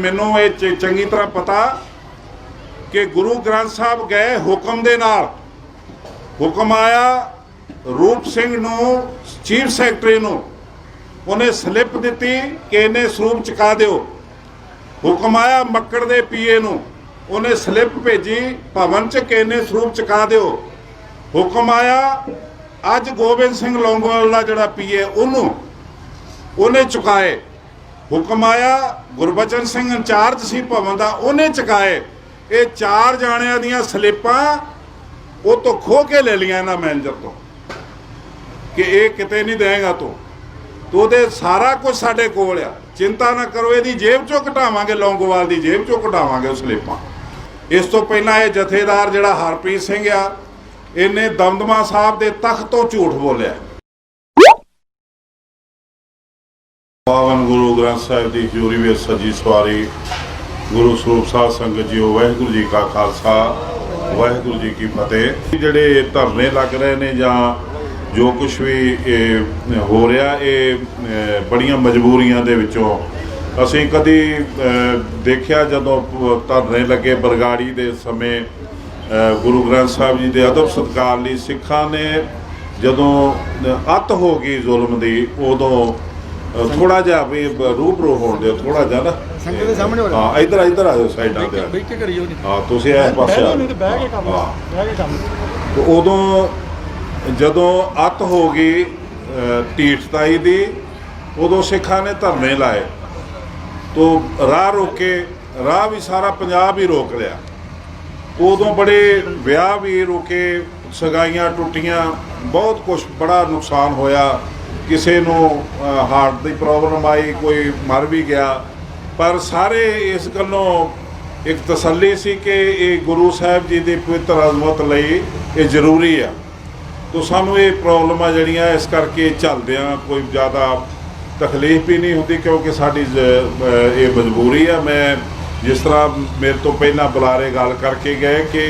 मैनू ये चंगी तरह पता कि गुरु ग्रंथ साहब गए हुक्म दे नाल, हुक्म आया रूप सिंह नूं चीफ सैकटरी नूं, उन्हें स्लिप दी कि इन्हें सरूप चुका दिओ। हुक्म आया मक्कड़ दे पीए नूं, उन्हें स्लिप भेजी भवन च कि इन्हें सरूप चुका दिओ। हुक्म आया अज गोबिंद सिंह लौंगोवाल दा जिहड़ा पीए उन्हें चुकाए। हुक्म आया गुरबचन सिंह इंचार्ज सी भवन का, उन्हें चुकाए। ये 4 जाणियां दियां स्लिपां वो तो खो के ले लिया इन्हां मैनेजर तो कि ये किते नहीं देगा तो ਉਹਦੇ सारा कुछ साडे कोल आ, चिंता ना करो, ਇਹਦੀ जेब चों घटावांगे, लौंगोवाल ਦੀ जेब चों घटावांगे ਉਹ स्लिपां। इस तो पहला ये जथेदार जिहड़ा हरप्रीत सिंह आ, इन्हें दमदमा साहब के तख्त तो झूठ बोलिया। पावन गुरु ग्रंथ साहिब की हजूरी में सजी सवारी गुरु सरूप साध संगत जीओ, वाहिगुरू जी का खालसा वाहिगुरू जी की फतेह। जिहड़े धरने लग रहे ने जां जो कुछ भी हो रहा, ये बड़ियां मजबूरियां दे विचों असीं कदी देखिया जदों धरने लगे बरगाड़ी दे समय गुरु ग्रंथ साहब जी के अदब सत्कार लई सिखां ने जदों अत हो गई जुल्म की, उदों थोड़ा जिहा भी रूबरू होण दे, थोड़ा जिहा ना हाँ इधर इधर आ जाओ साइडां ते, हाँ तुसीं इस पासे तो उदों जदों अत हो गई ढीठताई दी, उदों सिखां ने धरने लाए तो राह रोके, राह भी सारा पंजाब ही रोक लिया। उदों बड़े विआह भी रोके, सगाइयां टुटियां, बहुत कुछ बड़ा नुकसान होया। किसी नूं हार्ट की प्रॉब्लम आई, कोई मर भी गया, पर सारे इस गल्लों एक तसल्ली सी कि ये गुरु साहब जी की पवित्र अजमत लई ये जरूरी है। तो सानू ये प्रॉब्लमां जिहड़ियां इस करके चलदियां कोई ज़्यादा तकलीफ भी नहीं होती, क्योंकि साडी ये मजबूरी है। मैं जिस तरह मेरे तो पहला बुलारे गल करके गए कि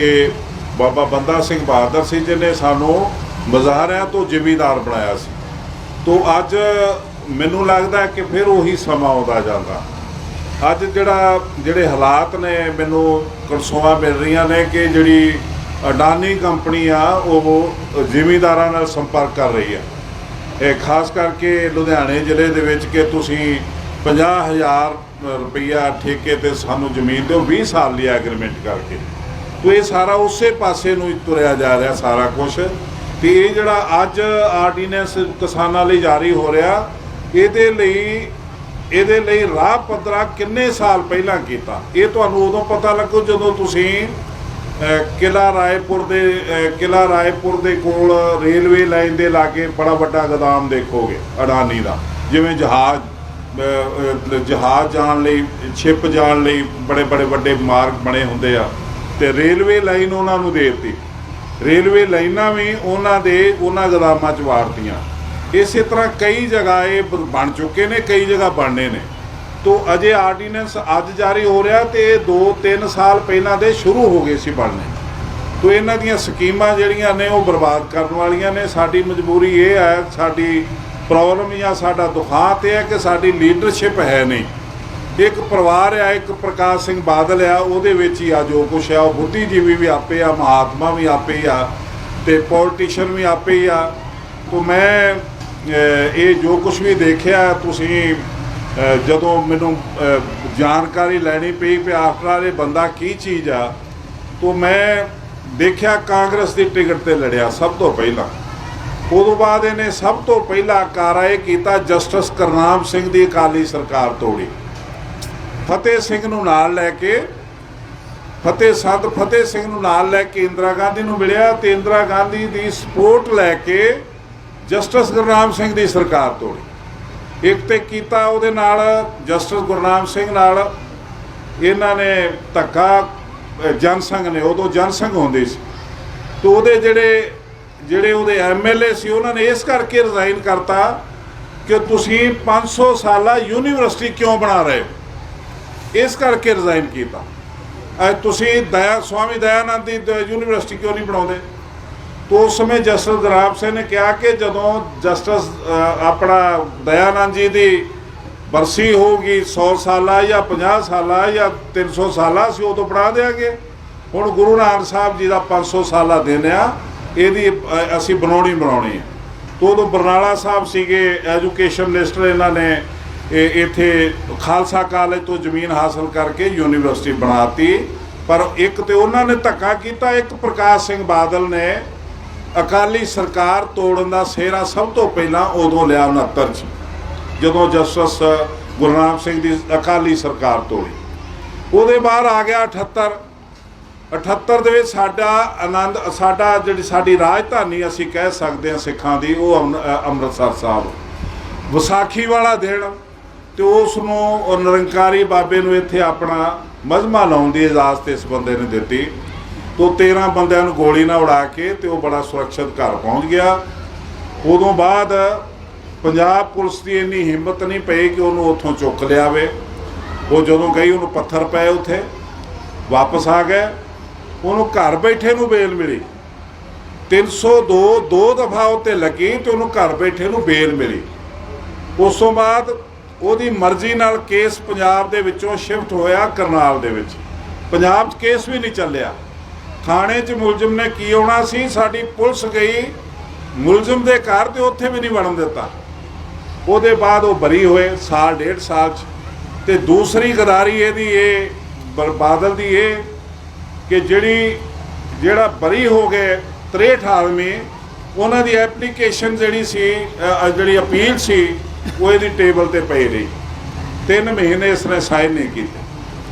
बाबा बंदा सिंह बहादुर सी जिन्हें सानू मज़ाहरियां तो जिमीदार बनाया सी, तो अज मैनू लगता है कि फिर उही समा आउंदा जांदा। अज जिहड़े हालात ने मैनू करसोआं मिल रही ने कि जिहड़ी अडानी कंपनी आ वो जिमीदारां नाल संपर्क कर रही है। ये खास करके लुधियाने जिले दे विच कि तुसीं 50,000 रुपया ठेके ते सानू जमीन दो, 20 साल लिया एग्रीमेंट करके, तो ये सारा उस पासे नूं तुरिया जा रहा सारा कुछ। तो ये जिहड़ा अज आर्डीनेंस किसानां लई जारी हो रहा, इहदे लई राह पद्धरा किन्ने साल पहलां कीता, ये तुहानूं उदों पता लगू जदों तुसीं किला रायपुर दे कोल रेलवे लाइन दे लागे बड़ा वड्डा गोदाम देखोगे अडानी दा, जिवें जहाज जाण लई, छिप जाण लई बड़े बड़े वड्डे मार्ग बने हुंदे आ, ते रेलवे लाइन उन्हां नूं दे दित्ती, रेलवे लाइनां भी उन्हां गोदामां च वारतीआं। इस तरह कई जगह ये बन चुके ने, कई जगह बनने ने। तो अजे आर्डीनेंस अज जारी हो रहा, तो 2-3 साल पहलां दे शुरू हो गए सी बनने। तो इन्हां दियां स्कीमां जिहड़ियां ने वो बर्बाद करने वालियां ने। साडी मजबूरी ये है, साडी प्रॉब्लम या साडा दुखांत यह है कि साडी लीडरशिप है नहीं। एक परिवार आ, एक प्रकाश सिंह बादल आ, उहदे विच ही आ जो कुछ आ, बुद्धिजीवी भी आपे आ, महात्मा भी आपे ही आ, ते पॉलिटिशियन भी आपे ही आ। तो मैं ये जो कुछ भी देखिया, तुसीं जदों मैनू जानकारी लैनी पई कि आफ्टर ये बंदा की चीज़ आ, तो मैं देखिया कांग्रेस की टिकट ते लड़िया सब तो पहला। उदों बाद इन्हें सब तो पहला कारा ये कीता, जस्टिस करनाम सिंह की अकाली सरकार तोड़ी, फतेह सिंह नूं नाल लैके, फतेह सिंह नूं नाल लैके इंदिरा गांधी नूं मिलिया, ते इंदिरा गांधी की सपोर्ट लैके जस्टिस गुरनाम सिंह की सरकार तोड़ी। एक तो किया उहदे नाल जस्टिस गुरनाम सिंह नाल इन्हां ने धक्का, जनसंघ ने, उदों जनसंघ होंदे सी, तो उहदे जिहड़े उहदे MLA सी उन्होंने इस करके रिजाइन करता कि तुसीं 500 साला यूनीवर्सिटी क्यों बना रहे हो, इस करके रिजाइन किया। तुसीं स्वामी दयानंद की यूनीवर्सिटी क्यों नहीं बनाउंदे। तो उस समय जस्टिस गुरनाम सिंह ने कहा कि जदों जस्टिस अपना दयानंद जी की बरसी होगी 100 साला या 50 साला या 300 साला ਅਸੀਂ ਉਦੋਂ ਬਣਾ ਦਿਆਂਗੇ। ਹੁਣ ਗੁਰੂ ਨਾਨਕ ਸਾਹਿਬ ਜੀ ਦਾ 500 ਸਾਲਾ ਦਿਨ ਆ, ਇਹਦੀ ਅਸੀਂ ਬਣਾਉਣੀ ਹੈ। तो ਉਦੋਂ ਬਰਨਾਲਾ ਸਾਹਿਬ ਸੀਗੇ ਐਜੂਕੇਸ਼ਨ ਮਿਨਿਸਟਰ, ਇਹਨਾਂ ਨੇ ਇੱਥੇ ਖਾਲਸਾ ਕਾਲਜ ਤੋਂ ਜ਼ਮੀਨ ਹਾਸਲ ਕਰਕੇ ਯੂਨੀਵਰਸਿਟੀ ਬਣਾਤੀ। ਪਰ ਇੱਕ ਤੇ ਉਹਨਾਂ ਨੇ ਧੱਕਾ ਕੀਤਾ, ਇੱਕ ਪ੍ਰਕਾਸ਼ ਸਿੰਘ ਬਾਦਲ ਨੇ ਅਕਾਲੀ ਸਰਕਾਰ ਤੋੜਨ ਦਾ ਸਿਹਰਾ ਸਭ ਤੋਂ ਪਹਿਲਾਂ ਉਦੋਂ ਲਿਆ 69 'ਚ, ਜਦੋਂ ਜਸਟਿਸ ਗੁਰਨਾਮ ਸਿੰਘ ਦੀ ਅਕਾਲੀ ਸਰਕਾਰ ਤੋੜੀ। ਉਹਦੇ ਬਾਅਦ ਆ ਗਿਆ 78 ਦੇ ਵਿੱਚ ਸਾਡਾ ਜਿਹੜੀ ਸਾਡੀ ਰਾਜਧਾਨੀ ਅਸੀਂ ਕਹਿ ਸਕਦੇ ਹਾਂ ਸਿੱਖਾਂ ਦੀ, ਉਹ ਅੰਮ੍ਰਿਤਸਰ ਸਾਹਿਬ। ਵਿਸਾਖੀ ਵਾਲਾ ਦਿਨ ਤੇ ਉਸ ਨੂੰ ਨਿਰੰਕਾਰੀ ਬਾਬੇ ਨੂੰ ਇੱਥੇ ਆਪਣਾ ਮਜ਼ਮਾ ਲਾਉਣ ਦੀ ਇਜਾਜ਼ਤ ਇਸ ਬੰਦੇ ਨੇ ਦਿੱਤੀ। तो 13 ਬੰਦਿਆਂ ਨੂੰ ਗੋਲੀ ਨਾਲ ਉਡਾ ਕੇ ਤੇ ਉਹ ਬੜਾ ਸੁਰੱਖਿਅਤ ਘਰ ਪਹੁੰਚ ਗਿਆ। ਉਦੋਂ ਬਾਅਦ ਪੰਜਾਬ ਪੁਲਿਸ ਦੀ ਇੰਨੀ ਹਿੰਮਤ ਨਹੀਂ ਪਈ ਕਿ ਉਹਨੂੰ ਉੱਥੋਂ ਚੁੱਕ ਲਿਆਵੇ। ਉਹ ਜਦੋਂ ਗਈ ਉਹਨੂੰ ਪੱਥਰ ਪਏ, ਉੱਥੇ ਵਾਪਸ ਆ ਗਏ। ਉਹਨੂੰ ਘਰ ਬੈਠੇ ਨੂੰ ਬੇਲ ਮਿਲੀ, 302 2 ਦਫਾ ਉੱਤੇ ਲੱਗੀ ਤੇ ਉਹਨੂੰ ਘਰ ਬੈਠੇ ਨੂੰ ਬੇਲ ਮਿਲੀ। ਉਸ ਤੋਂ ਬਾਅਦ ਉਹਦੀ ਮਰਜ਼ੀ ਨਾਲ ਕੇਸ ਪੰਜਾਬ ਦੇ ਵਿੱਚੋਂ ਸ਼ਿਫਟ ਹੋਇਆ ਕਰਨਾਲ ਦੇ ਵਿੱਚ। ਪੰਜਾਬ 'ਚ ਕੇਸ ਵੀ ਨਹੀਂ ਚੱਲਿਆ। ਥਾਣੇ 'ਚ ਮੁਲਜ਼ਮ ਨੇ ਕੀ ਆਉਣਾ ਸੀ, ਸਾਡੀ ਪੁਲਿਸ ਗਈ ਮੁਲਜ਼ਮ ਦੇ ਘਰ ਤੇ ਉੱਥੇ ਵੀ ਨਹੀਂ ਵੜਨ ਦਿੱਤਾ। ਉਹਦੇ ਬਾਅਦ ਉਹ ਬਰੀ ਹੋਏ ਸਾਲ 1.5 ਸਾਲ 'ਚ। ਤੇ ਦੂਸਰੀ ਗਦਾਰੀ ਇਹਦੀ ਇਹ ਬਾਦਲ ਦੀ ਇਹ ਕਿ ਜਿਹੜਾ ਬਰੀ ਹੋ ਗਏ 63 ਆਦਮੀ, ਉਹਨਾਂ ਦੀ ਐਪਲੀਕੇਸ਼ਨ ਜਿਹੜੀ ਅਪੀਲ ਸੀ ਉਹ ਇਹਦੀ ਟੇਬਲ ਤੇ ਪਈ ਰਹੀ। 3 ਮਹੀਨੇ ਇਸਨੇ ਸਾਈਨ ਨਹੀਂ ਕੀਤੇ,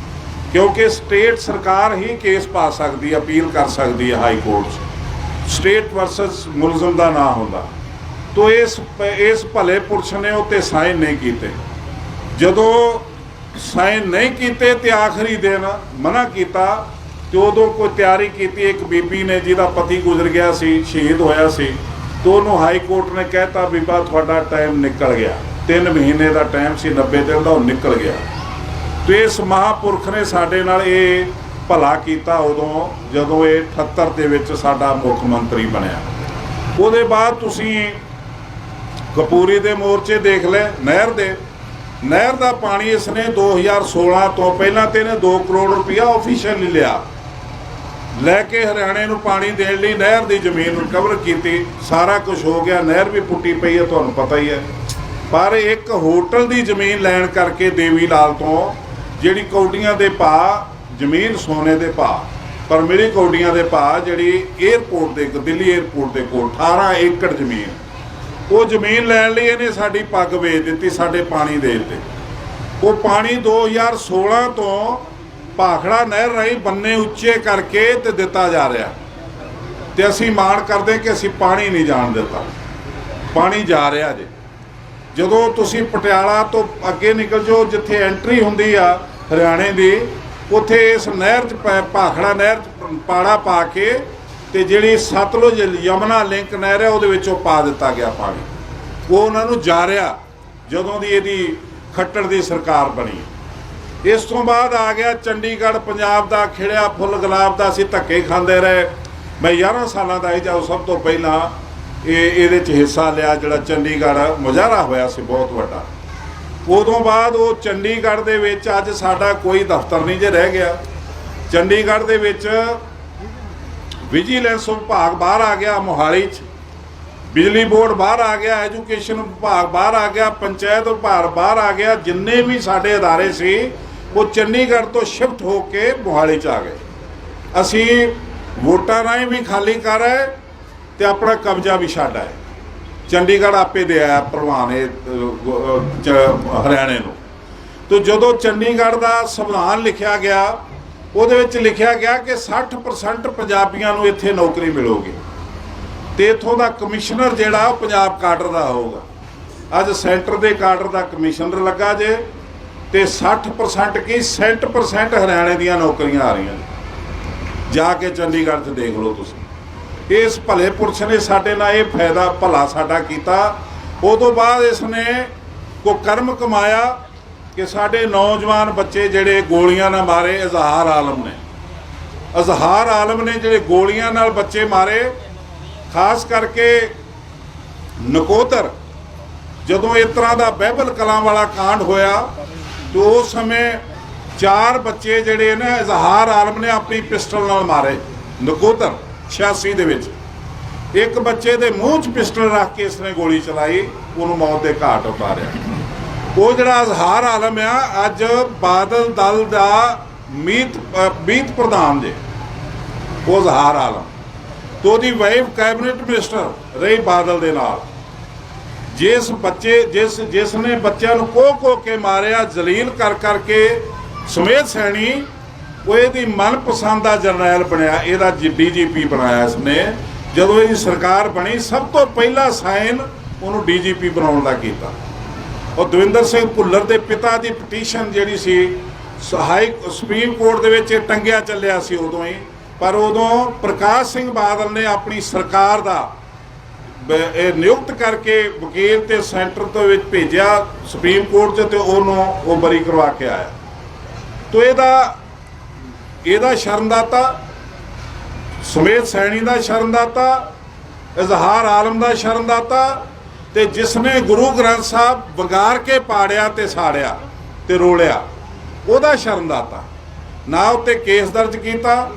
ਕਿਉਂਕਿ ਸਟੇਟ ਸਰਕਾਰ ਹੀ ਕੇਸ ਪਾ ਸਕਦੀ, ਅਪੀਲ ਕਰ ਸਕਦੀ ਹੈ ਹਾਈ ਕੋਰਟ 'ਚ। ਸਟੇਟ ਵਰਸਸ ਮੁਲਜ਼ਮ ਦਾ ਨਾ ਹੁੰਦਾ। ਤੋ ਇਸ ਭਲੇ ਪੁਰਸ਼ ਨੇ ਉੱਤੇ ਸਾਈਨ ਨਹੀਂ ਕੀਤੇ। ਜਦੋਂ ਸਾਈਨ ਨਹੀਂ ਕੀਤੇ ਤੇ ਆਖਰੀ ਦਿਨ ਮਨਾ ਕੀਤਾ ਤੇ ਉਦੋਂ ਕੋਈ ਤਿਆਰੀ ਕੀਤੀ। ਇੱਕ ਬੀਬੀ ਨੇ ਜਿਹਦਾ ਪਤੀ ਗੁਜ਼ਰ ਗਿਆ ਸੀ, ਸ਼ਹੀਦ ਹੋਇਆ ਸੀ, ਤੇ ਉਹਨੂੰ ਹਾਈ ਕੋਰਟ ਨੇ ਕਹਿਤਾ ਬੀਬਾ ਤੁਹਾਡਾ ਟਾਈਮ ਨਿਕਲ ਗਿਆ। 3 ਮਹੀਨੇ ਦਾ ਟਾਈਮ ਸੀ, 90 ਦਿਨ ਦਾ, ਉਹ ਨਿਕਲ ਗਿਆ। ਤੇ ਇਸ ਮਹਾਂਪੁਰਖ ਨੇ ਸਾਡੇ ਨਾਲ ਇਹ ਭਲਾ ਕੀਤਾ ਉਦੋਂ ਜਦੋਂ ਇਹ 78 ਦੇ ਵਿੱਚ ਸਾਡਾ ਮੁੱਖ ਮੰਤਰੀ ਬਣਿਆ। ਉਹਦੇ ਬਾਅਦ ਤੁਸੀਂ ਕਪੂਰੀ ਦੇ ਮੋਰਚੇ ਦੇਖ ਲਏ, ਨਹਿਰ ਦਾ ਪਾਣੀ ਇਸਨੇ 2016 ਤੋਂ ਪਹਿਲਾਂ ਤੇ ਇਹਨੇ 2 ਕਰੋੜ ਰੁਪਇਆ ਆਫੀਸ਼ੀਅਲੀ ਲਿਆ, ਲੈ ਕੇ ਹਰਿਆਣੇ ਨੂੰ ਪਾਣੀ ਦੇਣ ਲਈ ਨਹਿਰ ਦੀ ਜ਼ਮੀਨ ਰਿਕਵਰ ਕੀਤੀ। ਸਾਰਾ ਕੁਝ ਹੋ ਗਿਆ, ਨਹਿਰ ਵੀ ਪੁੱਟੀ ਪਈ ਹੈ, ਤੁਹਾਨੂੰ ਪਤਾ ਹੀ ਹੈ। ਪਰ ਇੱਕ ਹੋਟਲ ਦੀ ਜ਼ਮੀਨ ਲੈਣ ਕਰਕੇ ਦੇਵੀ ਲਾਲ ਤੋਂ, ਜਿਹੜੀ ਕੌਡੀਆਂ ਦੇ ਭਾਅ ਜ਼ਮੀਨ ਸੋਨੇ ਦੇ ਭਾਅ, ਪਰ ਮਿਲੀ ਕੌਡੀਆਂ ਦੇ ਭਾਅ, ਜਿਹੜੀ ਏਅਰਪੋਰਟ ਦੇ ਦਿੱਲੀ ਏਅਰਪੋਰਟ ਦੇ ਕੋਲ 18 ਏਕੜ ਜ਼ਮੀਨ, ਉਹ ਜ਼ਮੀਨ ਲੈਣ ਲਈ ਇਹਨੇ ਸਾਡੀ ਪੱਗ ਵੇਚ ਦਿੱਤੀ ਸਾਡੇ ਪਾਣੀ ਦੇ ਉੱਤੇ। ਉਹ ਪਾਣੀ 2016 ਤੋਂ ਭਾਖੜਾ ਨਹਿਰ ਰਾਹੀਂ ਬੰਨੇ ਉੱਚੇ ਕਰਕੇ ਤੇ ਦਿੱਤਾ ਜਾ ਰਿਹਾ। ਤੇ ਅਸੀਂ ਮਾਣ ਕਰਦੇ ਕਿ ਅਸੀਂ ਪਾਣੀ ਨਹੀਂ ਜਾਣ ਦਿੱਤਾ, ਪਾਣੀ ਜਾ ਰਿਹਾ ਜੇ। ਜਦੋਂ ਤੁਸੀਂ ਪਟਿਆਲਾ ਤੋਂ ਅੱਗੇ ਨਿਕਲ ਜਾਓ, ਜਿੱਥੇ ਐਂਟਰੀ ਹੁੰਦੀ ਆ ਹਰਿਆਣੇ ਦੀ, ਉੱਥੇ ਇਸ ਨਹਿਰ 'ਚ ਭਾਖੜਾ ਨਹਿਰ 'ਚ ਪਾੜਾ ਪਾ ਕੇ ਤੇ ਜਿਹੜੀ ਸਤਲੁਜ ਯਮੁਨਾ ਲਿੰਕ ਨਹਿਰ ਹੈ ਉਹਦੇ ਵਿੱਚੋਂ ਪਾ ਦਿੱਤਾ ਗਿਆ ਪਾਣੀ। ਉਹ ਉਹਨਾਂ ਨੂੰ ਜਾ ਰਿਹਾ ਜਦੋਂ ਦੀ ਇਹਦੀ ਖੱਟੜ ਦੀ ਸਰਕਾਰ ਬਣੀ। ਇਸ ਤੋਂ ਬਾਅਦ ਆ ਗਿਆ ਚੰਡੀਗੜ੍ਹ, ਪੰਜਾਬ ਦਾ ਖਿੜਿਆ ਫੁੱਲ ਗੁਲਾਬ ਦਾ, ਅਸੀਂ ਧੱਕੇ ਖਾਂਦੇ ਰਹੇ। ਮੈਂ 11 ਸਾਲਾਂ ਦਾ ਸੀ ਜਦੋਂ ਸਭ ਤੋਂ ਪਹਿਲਾਂ ਇਹਦੇ 'ਚ ਹਿੱਸਾ ਲਿਆ, ਜਿਹੜਾ ਚੰਡੀਗੜ੍ਹ ਮੁਜ਼ਾਹਰਾ ਹੋਇਆ ਸੀ ਬਹੁਤ ਵੱਡਾ। ਉਦੋਂ ਬਾਅਦ ਉਹ ਚੰਡੀਗੜ੍ਹ ਦੇ ਵਿੱਚ ਅੱਜ ਸਾਡਾ ਕੋਈ ਦਫ਼ਤਰ ਨਹੀਂ ਜੇ ਰਹਿ ਗਿਆ। ਚੰਡੀਗੜ੍ਹ ਦੇ ਵਿੱਚ ਵਿਜੀਲੈਂਸ ਵਿਭਾਗ ਬਾਹਰ ਆ ਗਿਆ, ਮੋਹਾਲੀ 'ਚ ਬਿਜਲੀ ਬੋਰਡ ਬਾਹਰ ਆ ਗਿਆ, ਐਜੂਕੇਸ਼ਨ ਵਿਭਾਗ ਬਾਹਰ ਆ ਗਿਆ, ਪੰਚਾਇਤ ਵਿਭਾਗ ਬਾਹਰ ਆ ਗਿਆ। ਜਿੰਨੇ ਵੀ ਸਾਡੇ ਅਦਾਰੇ ਸੀ ਉਹ ਚੰਡੀਗੜ੍ਹ ਤੋਂ ਸ਼ਿਫਟ ਹੋ ਕੇ ਮੋਹਾਲੀ 'ਚ ਆ ਗਏ। ਅਸੀਂ ਵੋਟਾਂ ਰਾਹੀਂ ਵੀ ਖਾਲੀ ਕਰ ਆਏ ਤੇ ਆਪਣਾ ਕਬਜ਼ਾ ਵੀ ਛੱਡ ਆਏ। ਚੰਡੀਗੜ੍ਹ ਆਪੇ ਦੇ ਆਇਆ ਪ੍ਰਵਾਨ ਹਰਿਆਣੇ ਨੂੰ। ਤੇ ਜਦੋਂ ਚੰਡੀਗੜ੍ਹ ਦਾ ਸੰਵਿਧਾਨ ਲਿਖਿਆ ਗਿਆ, ਉਹਦੇ ਵਿੱਚ ਲਿਖਿਆ ਗਿਆ ਕਿ 60% ਪੰਜਾਬੀਆਂ ਨੂੰ ਇੱਥੇ ਨੌਕਰੀ ਮਿਲੂਗੀ ਤੇ ਇੱਥੋਂ ਦਾ ਕਮਿਸ਼ਨਰ ਜਿਹੜਾ ਉਹ ਪੰਜਾਬ ਕਾਡਰ ਦਾ ਹੋਊਗਾ। ਅੱਜ ਸੈਂਟਰ ਦੇ ਕਾਡਰ ਦਾ ਕਮਿਸ਼ਨਰ ਲੱਗਾ ਜੇ ਤੇ 60% ਕੀ 60% ਹਰਿਆਣੇ ਦੀਆਂ ਨੌਕਰੀਆਂ ਆ ਰਹੀਆਂ ਨੇ। ਜਾ ਕੇ ਚੰਡੀਗੜ੍ਹ 'ਚ ਦੇਖ ਲਓ ਤੁਸੀਂ। ਇਸ ਭਲੇ ਪੁਰਸ਼ ਨੇ ਸਾਡੇ ਨਾਲ ਇਹ ਫਾਇਦਾ ਭਲਾ ਸਾਡਾ ਕੀਤਾ। ਉਦੋਂ ਬਾਅਦ ਇਸਨੇ ਕੋ ਕਰਮ ਕਮਾਇਆ ਕਿ ਸਾਡੇ ਨੌਜਵਾਨ ਬੱਚੇ ਜਿਹੜੇ ਗੋਲੀਆਂ ਨਾਲ ਮਾਰੇ, ਇਜ਼ਹਾਰ ਆਲਮ ਨੇ ਜਿਹੜੇ ਗੋਲੀਆਂ ਨਾਲ ਬੱਚੇ ਮਾਰੇ, ਖਾਸ ਕਰਕੇ ਨਕੋਦਰ ਜਦੋਂ ਇਸ ਤਰ੍ਹਾਂ ਦਾ ਬਹਿਬਲ ਕਲਾਂ ਵਾਲਾ ਕਾਂਡ ਹੋਇਆ ਤੇ ਉਸ ਸਮੇਂ 4 ਬੱਚੇ ਜਿਹੜੇ ਨੇ ਇਜ਼ਹਾਰ ਆਲਮ ਨੇ ਆਪਣੀ ਪਿਸਟਲ ਨਾਲ ਮਾਰੇ ਨਕੋਦਰ 86 ਦੇ ਵਿੱਚ। ਇੱਕ ਬੱਚੇ ਦੇ ਮੂੰਹ 'ਚ ਪਿਸਟਲ ਰੱਖ ਕੇ ਇਸਨੇ ਗੋਲੀ ਚਲਾਈ, ਉਹਨੂੰ ਮੌਤ ਦੇ ਘਾਟ ਉਤਾਰਿਆ। ਉਹ ਜਿਹੜਾ ਇਜ਼ਹਾਰ ਆਲਮ ਆ ਅੱਜ ਬਾਦਲ ਦਲ ਦਾ ਮੀਤ ਪ੍ਰਧਾਨ ਜੇ, ਉਹ ਇਜ਼ਹਾਰ ਆਲਮ ਤੇ ਉਹਦੀ ਵਾਈਫ ਕੈਬਨਿਟ ਮਿਨਿਸਟਰ ਰਹੀ ਬਾਦਲ ਦੇ ਨਾਲ। ਜਿਸ ਨੇ ਬੱਚਿਆਂ ਨੂੰ ਕੋਹ ਕੇ ਮਾਰਿਆ, ਜਲੀਲ ਕਰ ਕਰਕੇ, ਸੁਮੇਧ ਸੈਣੀ ਉਹ ਇਹਦੀ ਮਨਪਸੰਦ ਦਾ ਜਰਨੈਲ ਬਣਿਆ, ਇਹਦਾ DGP ਬਣਾਇਆ ਇਸਨੇ। ਜਦੋਂ ਇਹਦੀ ਸਰਕਾਰ ਬਣੀ ਸਭ ਤੋਂ ਪਹਿਲਾ ਸਾਈਨ ਉਹਨੂੰ DGP ਬਣਾਉਣ ਦਾ ਕੀਤਾ। ਉਹ ਦਵਿੰਦਰ ਸਿੰਘ ਭੁੱਲਰ ਦੇ ਪਿਤਾ ਦੀ ਪਟੀਸ਼ਨ ਜਿਹੜੀ ਸੀ ਸੁਪਰੀਮ ਕੋਰਟ ਦੇ ਵਿੱਚ ਟੰਗਿਆ ਚੱਲਿਆ ਸੀ ਉਦੋਂ ਹੀ, ਪਰ ਉਦੋਂ ਪ੍ਰਕਾਸ਼ ਸਿੰਘ ਬਾਦਲ ਨੇ ਆਪਣੀ ਸਰਕਾਰ ਦਾ ਇਹ ਨਿਯੁਕਤ ਕਰਕੇ ਵਕੀਲ ਤੇ ਸੈਂਟਰ ਤੋਂ ਵਿੱਚ ਭੇਜਿਆ ਸੁਪਰੀਮ ਕੋਰਟ 'ਚ, ਤੇ ਉਹਨੂੰ ਉਹ ਬਰੀ ਕਰਵਾ ਕੇ ਆਇਆ। ਤੋ ਇਹਦਾ ਸ਼ਰਮਦਾਤਾ, ਸੁਮੇਧ ਸੈਣੀ ਦਾ ਸ਼ਰਮਦਾਤਾ, ਇਜ਼ਹਾਰ ਆਲਮ ਦਾ ਸ਼ਰਮਦਾਤਾ, ਤੇ ਜਿਸ ਨੇ ਗੁਰੂ ਗ੍ਰੰਥ ਸਾਹਿਬ ਵੰਗਾਰ ਕੇ ਪਾੜਿਆ ਤੇ ਸਾੜਿਆ ਤੇ ਰੋਲਿਆ, ਉਹਦਾ ਸ਼ਰਮਦਾਤਾ। ਨਾ ਉੱਤੇ ਕੇਸ ਦਰਜ ਕੀਤਾ,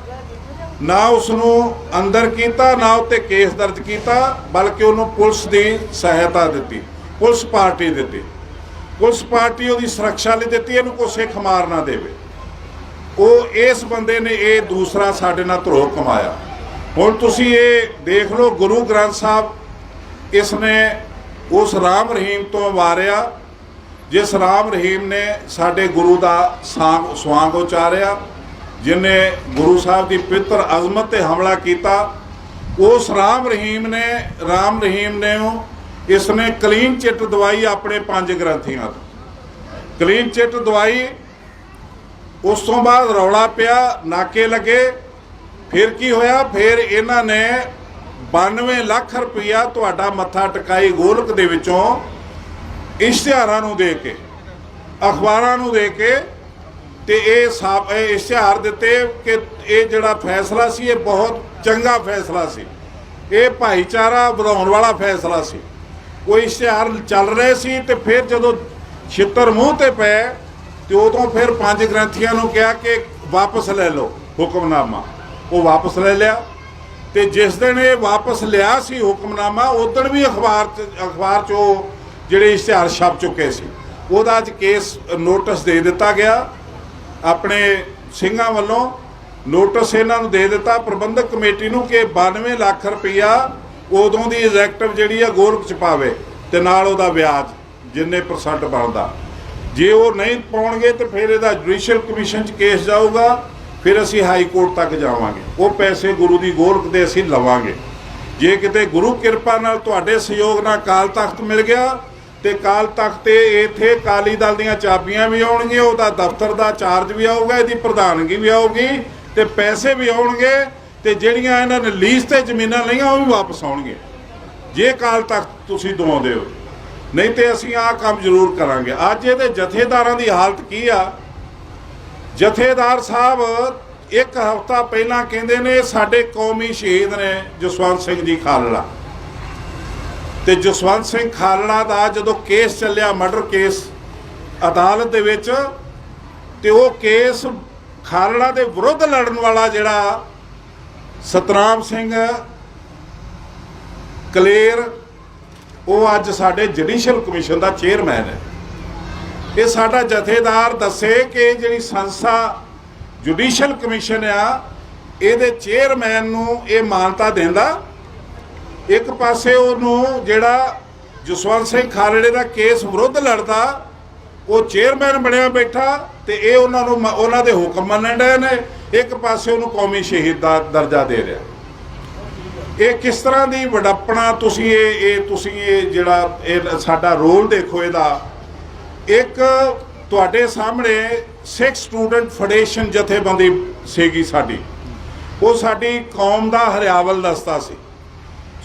ਨਾ ਉਸ ਨੂੰ ਅੰਦਰ ਕੀਤਾ, ਨਾ ਉੱਤੇ ਕੇਸ ਦਰਜ ਕੀਤਾ, ਬਲਕਿ ਉਹਨੂੰ ਪੁਲਿਸ ਦੀ ਸਹਾਇਤਾ ਦਿੱਤੀ, ਪੁਲਿਸ ਪਾਰਟੀ ਦਿੱਤੀ। ਪੁਲਿਸ ਪਾਰਟੀ ਉਹਦੀ ਸੁਰੱਖਿਆ ਲਈ ਦਿੱਤੀ, ਇਹਨੂੰ ਕੋਈ ਸਿੱਖ ਮਾਰ ਨਾ ਦੇਵੇ। ਉਹ ਇਸ ਬੰਦੇ ਨੇ ਇਹ ਦੂਸਰਾ ਸਾਡੇ ਨਾਲ ਧਰੋਹ ਕਮਾਇਆ। ਹੁਣ ਤੁਸੀਂ ਇਹ ਦੇਖ ਲਓ, ਗੁਰੂ ਗ੍ਰੰਥ ਸਾਹਿਬ ਇਸ ਨੇ ਉਸ ਰਾਮ ਰਹੀਮ ਤੋਂ ਵਾਰਿਆ, ਜਿਸ ਰਾਮ ਰਹੀਮ ਨੇ ਸਾਡੇ ਗੁਰੂ ਦਾ ਸਵਾਂਗ ਉਚਾਰਿਆ, ਜਿਹਨੇ ਗੁਰੂ ਸਾਹਿਬ ਦੀ ਪਵਿੱਤਰ ਅਜ਼ਮਤ ਤੇ ਹਮਲਾ ਕੀਤਾ। ਉਸ ਰਾਮ ਰਹੀਮ ਨੇ ਇਸ ਨੇ ਕਲੀਨ ਚਿੱਟ ਦਵਾਈ ਆਪਣੇ 5 ਗ੍ਰੰਥੀਆਂ ਤੋਂ, ਕਲੀਨ ਚਿੱਟ ਦਵਾਈ। ਉਸ ਤੋਂ ਬਾਅਦ ਰੌਲਾ ਪਿਆ, ਨਾਕੇ ਲੱਗੇ। ਫਿਰ ਕੀ ਹੋਇਆ? ਫਿਰ ਇਹਨਾਂ ਨੇ 92 ਲੱਖ ਰੁਪਈਆ ਤੁਹਾਡਾ ਮੱਥਾ ਟਿਕਾਈ ਗੋਲਕ ਦੇ ਵਿੱਚੋਂ ਇਸ਼ਤਿਹਾਰਾਂ ਨੂੰ ਦੇ ਕੇ, ਅਖਬਾਰਾਂ ਨੂੰ ਦੇ ਕੇ, ਤੇ ਇਹ ਇਸ਼ਤਿਹਾਰ ਦਿੱਤੇ ਕਿ ਇਹ ਜਿਹੜਾ ਫੈਸਲਾ ਸੀ ਇਹ ਬਹੁਤ ਚੰਗਾ ਫੈਸਲਾ ਸੀ, ਇਹ ਭਾਈਚਾਰਾ ਵਧਾਉਣ ਵਾਲਾ ਫੈਸਲਾ ਸੀ। ਉਹ ਇਸ਼ਤਿਹਾਰ ਚੱਲ ਰਹੇ ਸੀ ਤੇ ਫਿਰ ਜਦੋਂ ਛਿੱਤਰ ਮੂੰਹ ਤੇ ਪਏ ਤੇ ਉਦੋਂ ਫਿਰ 5 ਗ੍ਰੰਥੀਆਂ ਨੂੰ ਕਿਹਾ ਕਿ ਵਾਪਸ ਲੈ ਲਓ ਹੁਕਮਨਾਮਾ। ਉਹ ਵਾਪਸ ਲੈ ਲਿਆ, ਤੇ ਜਿਸ ਦਿਨ ਇਹ ਵਾਪਸ ਲਿਆ ਸੀ ਹੁਕਮਨਾਮਾ, ਉਦੋਂ ਵੀ ਅਖਬਾਰ 'ਚ ਉਹ ਜਿਹੜੇ ਇਸ਼ਤਿਹਾਰ ਛਪ ਚੁੱਕੇ ਸੀ। ਉਹਦਾ ਅੱਜ ਕੇਸ ਨੋਟਿਸ ਦੇ ਦਿੱਤਾ ਗਿਆ, ਆਪਣੇ ਸਿੰਘਾਂ ਵੱਲੋਂ ਨੋਟਿਸ ਇਹਨਾਂ ਨੂੰ ਦੇ ਦਿੱਤਾ ਪ੍ਰਬੰਧਕ ਕਮੇਟੀ ਨੂੰ ਕਿ 92 ਲੱਖ ਰੁਪਈਆ ਉਦੋਂ ਦੀ ਐਗਜ਼ੈਕਟਿਵ ਜਿਹੜੀ ਆ ਗੋਲਕ 'ਚ ਪਾਵੇ, ਤੇ ਨਾਲ ਉਹਦਾ ਵਿਆਜ ਜਿੰਨੇ % ਬਣਦਾ। ਜੇ ਉਹ ਨਹੀਂ ਪਾਉਣਗੇ ਤੇ ਫਿਰ ਇਹਦਾ ਜੁਡੀਸ਼ੀਅਲ ਕਮਿਸ਼ਨ 'ਚ ਕੇਸ ਜਾਊਗਾ, ਫਿਰ ਅਸੀਂ ਹਾਈ ਕੋਰਟ ਤੱਕ ਜਾਵਾਂਗੇ। ਉਹ ਪੈਸੇ ਗੁਰੂ ਦੀ ਗੋਲਕ ਦੇ ਅਸੀਂ ਲਵਾਂਗੇ। ਜੇ ਕਿਤੇ ਗੁਰੂ ਕਿਰਪਾ ਨਾਲ ਤੁਹਾਡੇ ਸਹਿਯੋਗ ਨਾਲ ਅਕਾਲ ਤਖਤ ਮਿਲ ਗਿਆ ਤੇ ਅਕਾਲ ਤਖਤ ਤੇ ਇੱਥੇ ਅਕਾਲੀ ਦਲ ਦੀਆਂ ਚਾਬੀਆਂ ਵੀ ਆਉਣਗੀਆਂ, ਉਹਦਾ ਦਫ਼ਤਰ ਦਾ ਚਾਰਜ ਵੀ ਆਊਗਾ, ਇਹਦੀ ਪ੍ਰਧਾਨਗੀ ਵੀ ਆਊਗੀ, ਤੇ ਪੈਸੇ ਵੀ ਆਉਣਗੇ, ਤੇ ਜਿਹੜੀਆਂ ਇਹਨਾਂ ਨੇ ਲੀਜ਼ ਤੇ ਜ਼ਮੀਨਾਂ ਲਈਆਂ ਉਹ ਵੀ ਵਾਪਸ ਆਉਣਗੇ, ਜੇ ਅਕਾਲ ਤਖਤ ਤੁਸੀਂ ਦਵਾਉਂਦੇ ਹੋ। ਨਹੀਂ ਤੇ ਅਸੀਂ ਆਹ ਕੰਮ ਜ਼ਰੂਰ ਕਰਾਂਗੇ। ਅੱਜ ਇਹਦੇ ਜਥੇਦਾਰਾਂ ਦੀ ਹਾਲਤ ਕੀ ਆ? ਜਥੇਦਾਰ ਸਾਹਿਬ ਇੱਕ ਹਫ਼ਤਾ ਪਹਿਲਾਂ ਕਹਿੰਦੇ ਨੇ ਸਾਡੇ ਕੌਮੀ ਸ਼ਹੀਦ ਨੇ ਜਸਵੰਤ ਸਿੰਘ ਜੀ ਖਾਲੜਾ, ਤੇ ਜਸਵੰਤ ਸਿੰਘ ਖਾਲੜਾ ਦਾ ਜਦੋਂ ਕੇਸ ਚੱਲਿਆ, ਮਰਡਰ ਕੇਸ ਅਦਾਲਤ ਦੇ ਵਿੱਚ, ਤੇ ਉਹ ਕੇਸ ਖਾਲੜਾ ਦੇ ਵਿਰੁੱਧ ਲੜਨ ਵਾਲਾ ਜਿਹੜਾ ਸਤਨਾਮ ਸਿੰਘ ਕਲੇਰ, ਉਹ ਅੱਜ ਸਾਡੇ ਜੁਡੀਸ਼ੀਅਲ ਕਮਿਸ਼ਨ ਦਾ ਚੇਅਰਮੈਨ ਹੈ। ਇਹ ਸਾਡਾ ਜਥੇਦਾਰ ਦੱਸੇ ਕਿ ਜਿਹੜੀ ਸੰਸਥਾ ਜੁਡੀਸ਼ੀਅਲ ਕਮਿਸ਼ਨ ਆ, ਇਹਦੇ ਚੇਅਰਮੈਨ ਨੂੰ ਇਹ ਮਾਨਤਾ ਦਿੰਦਾ। ਇੱਕ ਪਾਸੇ ਉਹਨੂੰ ਜਿਹੜਾ ਜਸਵੰਤ ਸਿੰਘ ਖਾਲੜੇ ਦਾ ਕੇਸ ਵਿਰੁੱਧ ਲੜਦਾ, ਉਹ ਚੇਅਰਮੈਨ ਬਣਿਆ ਬੈਠਾ, ਤੇ ਇਹ ਉਹਨਾਂ ਦੇ ਹੁਕਮ ਮੰਨਣ ਡਏ ਨੇ। ਇੱਕ ਪਾਸੇ ਉਹਨੂੰ ਕੌਮੀ ਸ਼ਹੀਦ ਦਾ ਦਰਜਾ ਦੇ ਰਿਹਾ। ਇਹ ਕਿਸ ਤਰ੍ਹਾਂ ਦੀ ਵਡੱਪਣਾ! ਤੁਸੀਂ ਇਹ ਜਿਹੜਾ ਇਹ ਸਾਡਾ ਰੋਲ ਦੇਖੋ ਇਹਦਾ। ਇੱਕ ਤੁਹਾਡੇ ਸਾਹਮਣੇ ਸਿੱਖ ਸਟੂਡੈਂਟ ਫੈਡਰੇਸ਼ਨ ਜਥੇਬੰਦੀ ਸੀਗੀ ਸਾਡੀ, ਉਹ ਸਾਡੀ ਕੌਮ ਦਾ ਹਰਿਆਵਲ ਦਸਤਾ ਸੀ।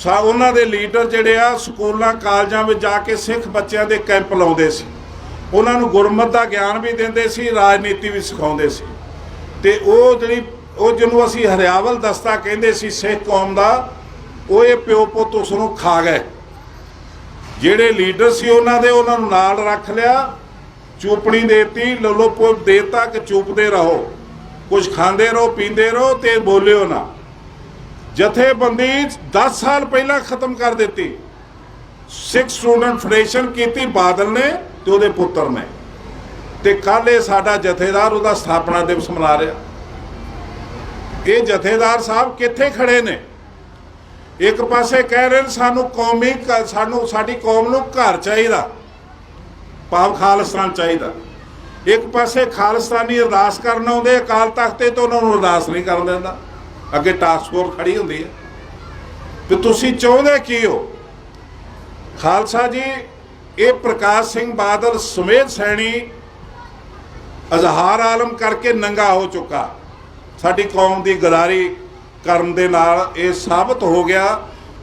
ਉਹਨਾਂ ਦੇ ਲੀਡਰ ਜਿਹੜੇ ਆ ਸਕੂਲਾਂ ਕਾਲਜਾਂ ਵਿੱਚ ਜਾ ਕੇ ਸਿੱਖ ਬੱਚਿਆਂ ਦੇ ਕੈਂਪ ਲਾਉਂਦੇ ਸੀ, ਉਹਨਾਂ ਨੂੰ ਗੁਰਮਤਿ ਦਾ ਗਿਆਨ ਵੀ ਦਿੰਦੇ ਸੀ, ਰਾਜਨੀਤੀ ਵੀ ਸਿਖਾਉਂਦੇ ਸੀ। ਤੇ ਉਹ ਜਿਹਨੂੰ ਅਸੀਂ ਹਰਿਆਵਲ ਦਸਤਾ ਕਹਿੰਦੇ ਸੀ ਸਿੱਖ ਕੌਮ ਦਾ, ਉਹ ਇਹ ਪਿਓ ਪੁੱਤ ਉਸ ਨੂੰ ਖਾ ਗਏ। ਜਿਹੜੇ ਲੀਡਰ ਸੀ ਉਹਨਾਂ ਨੂੰ ਨਾਲ ਰੱਖ ਲਿਆ, ਚੂਪਣੀ ਦੇਤੀ, ਲੋਲੋਪੁਰ ਦੇਤਾ ਕਿ ਚੁੱਪਦੇ ਰਹੋ, ਕੁਝ ਖਾਂਦੇ ਰਹੋ, ਪੀਂਦੇ ਰਹੋ ਤੇ ਬੋਲਿਓ ਨਾ। ਜਥੇਬੰਦੀ 10 ਸਾਲ ਪਹਿਲਾਂ ਖਤਮ ਕਰ ਦਿੱਤੀ। ਸਿੱਖ ਸਟੂਡੈਂਟ ਫੈਡਰੇਸ਼ਨ ਕੀਤੀ ਬਾਦਲ ਨੇ ਤੇ ਉਹਦੇ ਪੁੱਤਰ ਨੇ, ਤੇ ਕੱਲ ਇਹ ਸਾਡਾ ਜਥੇਦਾਰ ਉਹਦਾ ਸਥਾਪਨਾ ਦਿਵਸ ਮਨਾ ਰਿਹਾ। ਇਹ ਜਥੇਦਾਰ ਸਾਹਿਬ ਕਿੱਥੇ ਖੜੇ ਨੇ? ਇੱਕ ਪਾਸੇ ਕਹਿ ਰਹੇ ਨੇ ਸਾਨੂੰ ਸਾਡੀ ਕੌਮ ਨੂੰ ਘਰ ਚਾਹੀਦਾ, ਭਾਵ ਖਾਲਿਸਤਾਨ ਚਾਹੀਦਾ। ਇੱਕ ਪਾਸੇ ਖਾਲਿਸਤਾਨੀ ਅਰਦਾਸ ਕਰਨ ਆਉਂਦੇ ਅਕਾਲ ਤਖਤ ਤੇ ਉਹਨਾਂ ਨੂੰ ਅਰਦਾਸ ਨਹੀਂ ਕਰਨ ਦਿੰਦਾ, ਅੱਗੇ ਟਾਸਕ ਫੋਰਸ ਖੜੀ ਹੁੰਦੀ ਹੈ। ਤੇ ਤੁਸੀਂ ਚਾਹੁੰਦੇ ਕੀ ਹੋ? ਖਾਲਸਾ ਜੀ, ਇਹ ਪ੍ਰਕਾਸ਼ ਸਿੰਘ ਬਾਦਲ ਸੁਮੇਧ ਸੈਣੀ ਅਜ਼ਹਾਰ ਆਲਮ ਕਰਕੇ ਨੰਗਾ ਹੋ ਚੁੱਕਾ। ਸਾਡੀ ਕੌਮ ਦੀ ਗਦਾਰੀ ਕਰਨ ਦੇ ਨਾਲ ਇਹ ਸਾਬਤ ਹੋ ਗਿਆ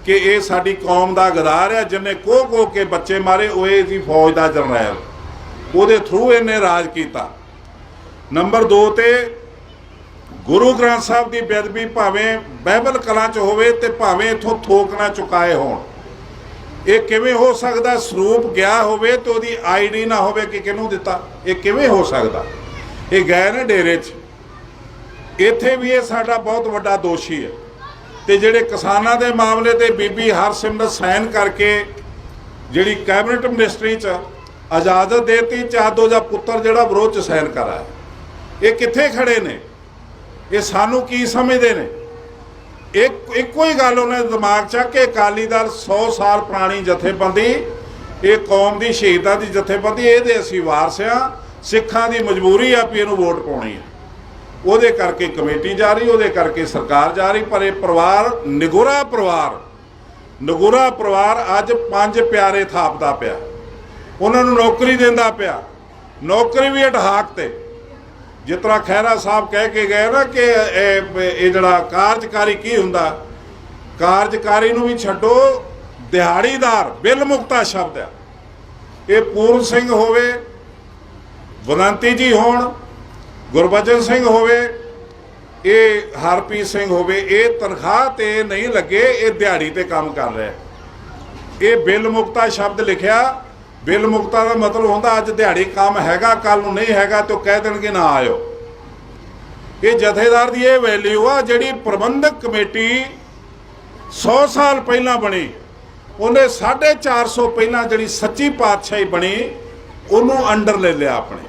ਕਿ ਇਹ ਸਾਡੀ ਕੌਮ ਦਾ ਗਦਾਰ ਹੈ, ਜਿਹਨੇ ਕੋਹ ਕੇ ਬੱਚੇ ਮਾਰੇ। ਉਹ ਇਹ ਸੀ ਫੌਜ ਦਾ ਜਰਨੈਲ, ਉਹਦੇ ਥਰੂ ਇਹਨੇ ਰਾਜ ਕੀਤਾ। ਨੰਬਰ 2 ਤੇ ਗੁਰੂ ਗ੍ਰੰਥ ਸਾਹਿਬ ਦੀ ਬੇਅਦਬੀ ਭਾਵੇਂ ਬਾਈਬਲ ਕਲਾਂ 'ਚ ਹੋਵੇ ਤੇ ਭਾਵੇਂ ਇੱਥੋਂ ਥੋਕ ਨਾ ਚੁਕਾਏ ਹੋਣ। ਇਹ ਕਿਵੇਂ ਹੋ ਸਕਦਾ? ਸਰੂਪ ਗਿਆ ਹੋਵੇ ਤੇ ਉਹਦੀ ਆਈਡੀ ਨਾ ਹੋਵੇ ਕਿ ਕਿਹਨੂੰ ਦਿੱਤਾ। ਇਹ ਕਿਵੇਂ ਹੋ ਸਕਦਾ? ਇਹ ਗਏ ਨੇ ਡੇਰੇ 'ਚ। ਇੱਥੇ ਵੀ ਇਹ ਸਾਡਾ ਬਹੁਤ ਵੱਡਾ ਦੋਸ਼ੀ ਹੈ। ਤੇ ਜਿਹੜੇ ਕਿਸਾਨਾਂ ਦੇ ਮਾਮਲੇ ਤੇ ਬੀਬੀ ਹਰਸਿਮਰਤ ਸਾਈਨ ਕਰਕੇ ਜਿਹੜੀ ਕੈਬਨਿਟ ਮਿਨਿਸਟਰੀ 'ਚ ਇਜਾਜ਼ਤ ਦੇਤੀ, ਚਾਦੋ ਦਾ ਪੁੱਤਰ ਜਿਹੜਾ ਵਿਰੋਧ 'ਚ ਸਾਈਨ ਕਰਾਇਆ, ਇਹ ਕਿੱਥੇ ਖੜੇ ਨੇ? ਇਹ ਸਾਨੂੰ ਕੀ ਸਮਝਦੇ ਨੇ? ਇੱਕੋ ਹੀ ਗੱਲ ਉਹਨੇ ਦਿਮਾਗ 'ਚ ਆ ਕਿ ਅਕਾਲੀ ਦਲ 100 ਸਾਲ ਪੁਰਾਣੀ ਜਥੇਬੰਦੀ, ਇਹ ਕੌਮ ਦੀ ਸ਼ਹੀਦਾਂ ਦੀ ਜਥੇਬੰਦੀ, ਇਹਦੇ ਅਸੀਂ ਵਾਰਸ ਆ। ਸਿੱਖਾਂ ਦੀ ਮਜਬੂਰੀ ਆ ਵੀ ਇਹਨੂੰ ਵੋਟ ਪਾਉਣੀ ਹੈ, ਉਹਦੇ ਕਰਕੇ ਕਮੇਟੀ ਜਾ ਰਹੀ, ਉਹਦੇ ਕਰਕੇ ਸਰਕਾਰ ਜਾ ਰਹੀ। ਪਰ ਇਹ ਪਰਿਵਾਰ ਨਿਗੋਰਾ ਪਰਿਵਾਰ ਅੱਜ 5 ਪਿਆਰੇ ਥਾਪਦਾ ਪਿਆ, ਉਹਨਾਂ ਨੂੰ ਨੌਕਰੀ ਦਿੰਦਾ ਪਿਆ, ਨੌਕਰੀ ਵੀ ਅਡਹਾਕ ਤੇ। ਜਿਸ ਤਰ੍ਹਾਂ ਖਹਿਰਾ ਸਾਹਿਬ ਕਹਿ ਕੇ ਗਏ ਨਾ ਕਿ ਇਹ ਜਿਹੜਾ ਕਾਰਜਕਾਰੀ ਕੀ ਹੁੰਦਾ, ਕਾਰਜਕਾਰੀ ਨੂੰ ਵੀ ਛੱਡੋ, ਦਿਹਾੜੀਦਾਰ ਬਿੱਲ ਮੁਕਤਾ ਸ਼ਬਦ ਆ। ਇਹ ਪੂਰਨ ਸਿੰਘ ਹੋਵੇ, ਬਨੰਤੀ ਜੀ ਹੋਣ, ਗੁਰਬਚਨ ਸਿੰਘ ਹੋਵੇ, ਇਹ ਹਰਪ੍ਰੀਤ ਸਿੰਘ ਹੋਵੇ, ਇਹ ਤਨਖਾਹ ਤੇ ਨਹੀਂ ਲੱਗੇ, ਇਹ ਦਿਹਾੜੀ ਤੇ ਕੰਮ ਕਰ ਰਿਹਾ। ਇਹ ਬਿੱਲ ਮੁਕਤਾ ਸ਼ਬਦ ਲਿਖਿਆ। ਬਿੱਲ ਮੁਕਤਾ ਦਾ ਮਤਲਬ ਹੁੰਦਾ ਅੱਜ ਦਿਹਾੜੀ ਕੰਮ ਹੈਗਾ, ਕੱਲ ਨੂੰ ਨਹੀਂ ਹੈਗਾ ਤੇ ਉਹ ਕਹਿ ਦੇਣਗੇ ਨਾ ਆਇਓ। ਇਹ ਜਥੇਦਾਰ ਦੀ ਇਹ ਵੈਲਿਊ ਆ ਜਿਹੜੀ ਪ੍ਰਬੰਧਕ ਕਮੇਟੀ 100 ਸਾਲ ਪਹਿਲਾਂ ਬਣੀ, ਉਹਨੇ 450 ਪਹਿਲਾਂ ਜਿਹੜੀ ਸੱਚੀ ਪਾਤਸ਼ਾਹੀ ਬਣੀ ਉਹਨੂੰ ਅੰਡਰ ਲੈ ਲਿਆ ਆਪਣੇ।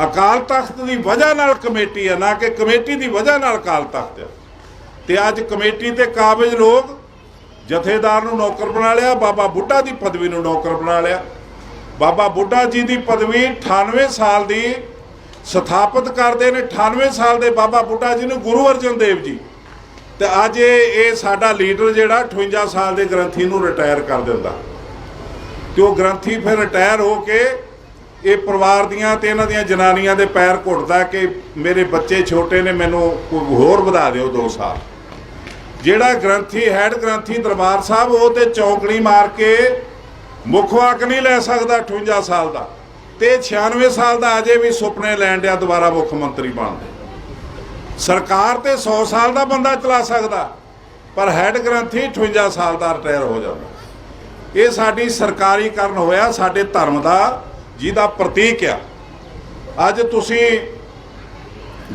ਅਕਾਲ ਤਖਤ ਦੀ ਵਜ੍ਹਾ ਨਾਲ ਕਮੇਟੀ ਆ, ਨਾ ਕਿ ਕਮੇਟੀ ਦੀ ਵਜ੍ਹਾ ਨਾਲ ਅਕਾਲ ਤਖਤ ਆ। ਤੇ ਅੱਜ ਕਮੇਟੀ ਤੇ ਕਾਬਿਜ਼ ਲੋਕ ਜਥੇਦਾਰ ਨੂੰ ਨੌਕਰ ਬਣਾ ਲਿਆ, ਬਾਬਾ ਬੁੱਢਾ ਦੀ ਪਦਵੀ ਨੂੰ ਨੌਕਰ ਬਣਾ ਲਿਆ। ਬਾਬਾ ਬੁੱਢਾ ਜੀ ਦੀ ਪਦਵੀ 98 ਸਾਲ ਦੀ ਸਥਾਪਿਤ ਕਰਦੇ ਨੇ। 98 ਸਾਲ ਦੇ ਬਾਬਾ ਬੁੱਢਾ ਜੀ ਨੂੰ ਗੁਰੂ ਅਰਜਨ ਦੇਵ ਜੀ, ਤੇ ਅੱਜ ਇਹ ਸਾਡਾ ਲੀਡਰ ਜਿਹੜਾ 58 ਸਾਲ ਦੇ ਗ੍ਰੰਥੀ ਨੂੰ ਰਿਟਾਇਰ ਕਰ ਦਿੰਦਾ। ਤੇ ਉਹ ਗ੍ਰੰਥੀ ਫਿਰ ਰਿਟਾਇਰ ਹੋ ਕੇ ਇਹ ਪਰਿਵਾਰ ਦੀਆਂ ਤੇ ਇਹਨਾਂ ਦੀਆਂ ਜਨਾਨੀਆਂ ਦੇ ਪੈਰ ਘੁੱਟਦਾ ਕਿ ਮੇਰੇ ਬੱਚੇ ਛੋਟੇ ਨੇ, ਮੈਨੂੰ ਹੋਰ ਵਧਾ ਦਿਓ 2 ਸਾਲ। ਜਿਹੜਾ ਗ੍ਰੰਥੀ ਹੈਡ ਗ੍ਰੰਥੀ ਦਰਬਾਰ ਸਾਹਿਬ, ਉਹ ਤੇ ਚੌਂਕੜੀ ਮਾਰ ਕੇ ਮੁੱਖ ਵਾਕ ਨਹੀਂ ਲੈ ਸਕਦਾ 58 ਸਾਲ ਦਾ, ਤੇ 96 ਸਾਲ ਦਾ ਅਜੇ ਵੀ ਸੁਪਨੇ ਲੈਣ ਡਿਆ ਦੁਬਾਰਾ ਮੁੱਖ ਮੰਤਰੀ ਬਣਦੇ। ਸਰਕਾਰ ਤੇ 100 ਸਾਲ ਦਾ ਬੰਦਾ ਚਲਾ ਸਕਦਾ, ਪਰ ਹੈਡ ਗ੍ਰੰਥੀ 58 ਸਾਲ ਦਾ ਰਿਟਾਇਰ ਹੋ ਜਾਂਦਾ। ਇਹ ਸਾਡੀ ਸਰਕਾਰੀਕਰਨ ਹੋਇਆ ਸਾਡੇ ਧਰਮ ਦਾ, ਜਿਹਦਾ ਪ੍ਰਤੀਕ ਆ। ਅੱਜ ਤੁਸੀਂ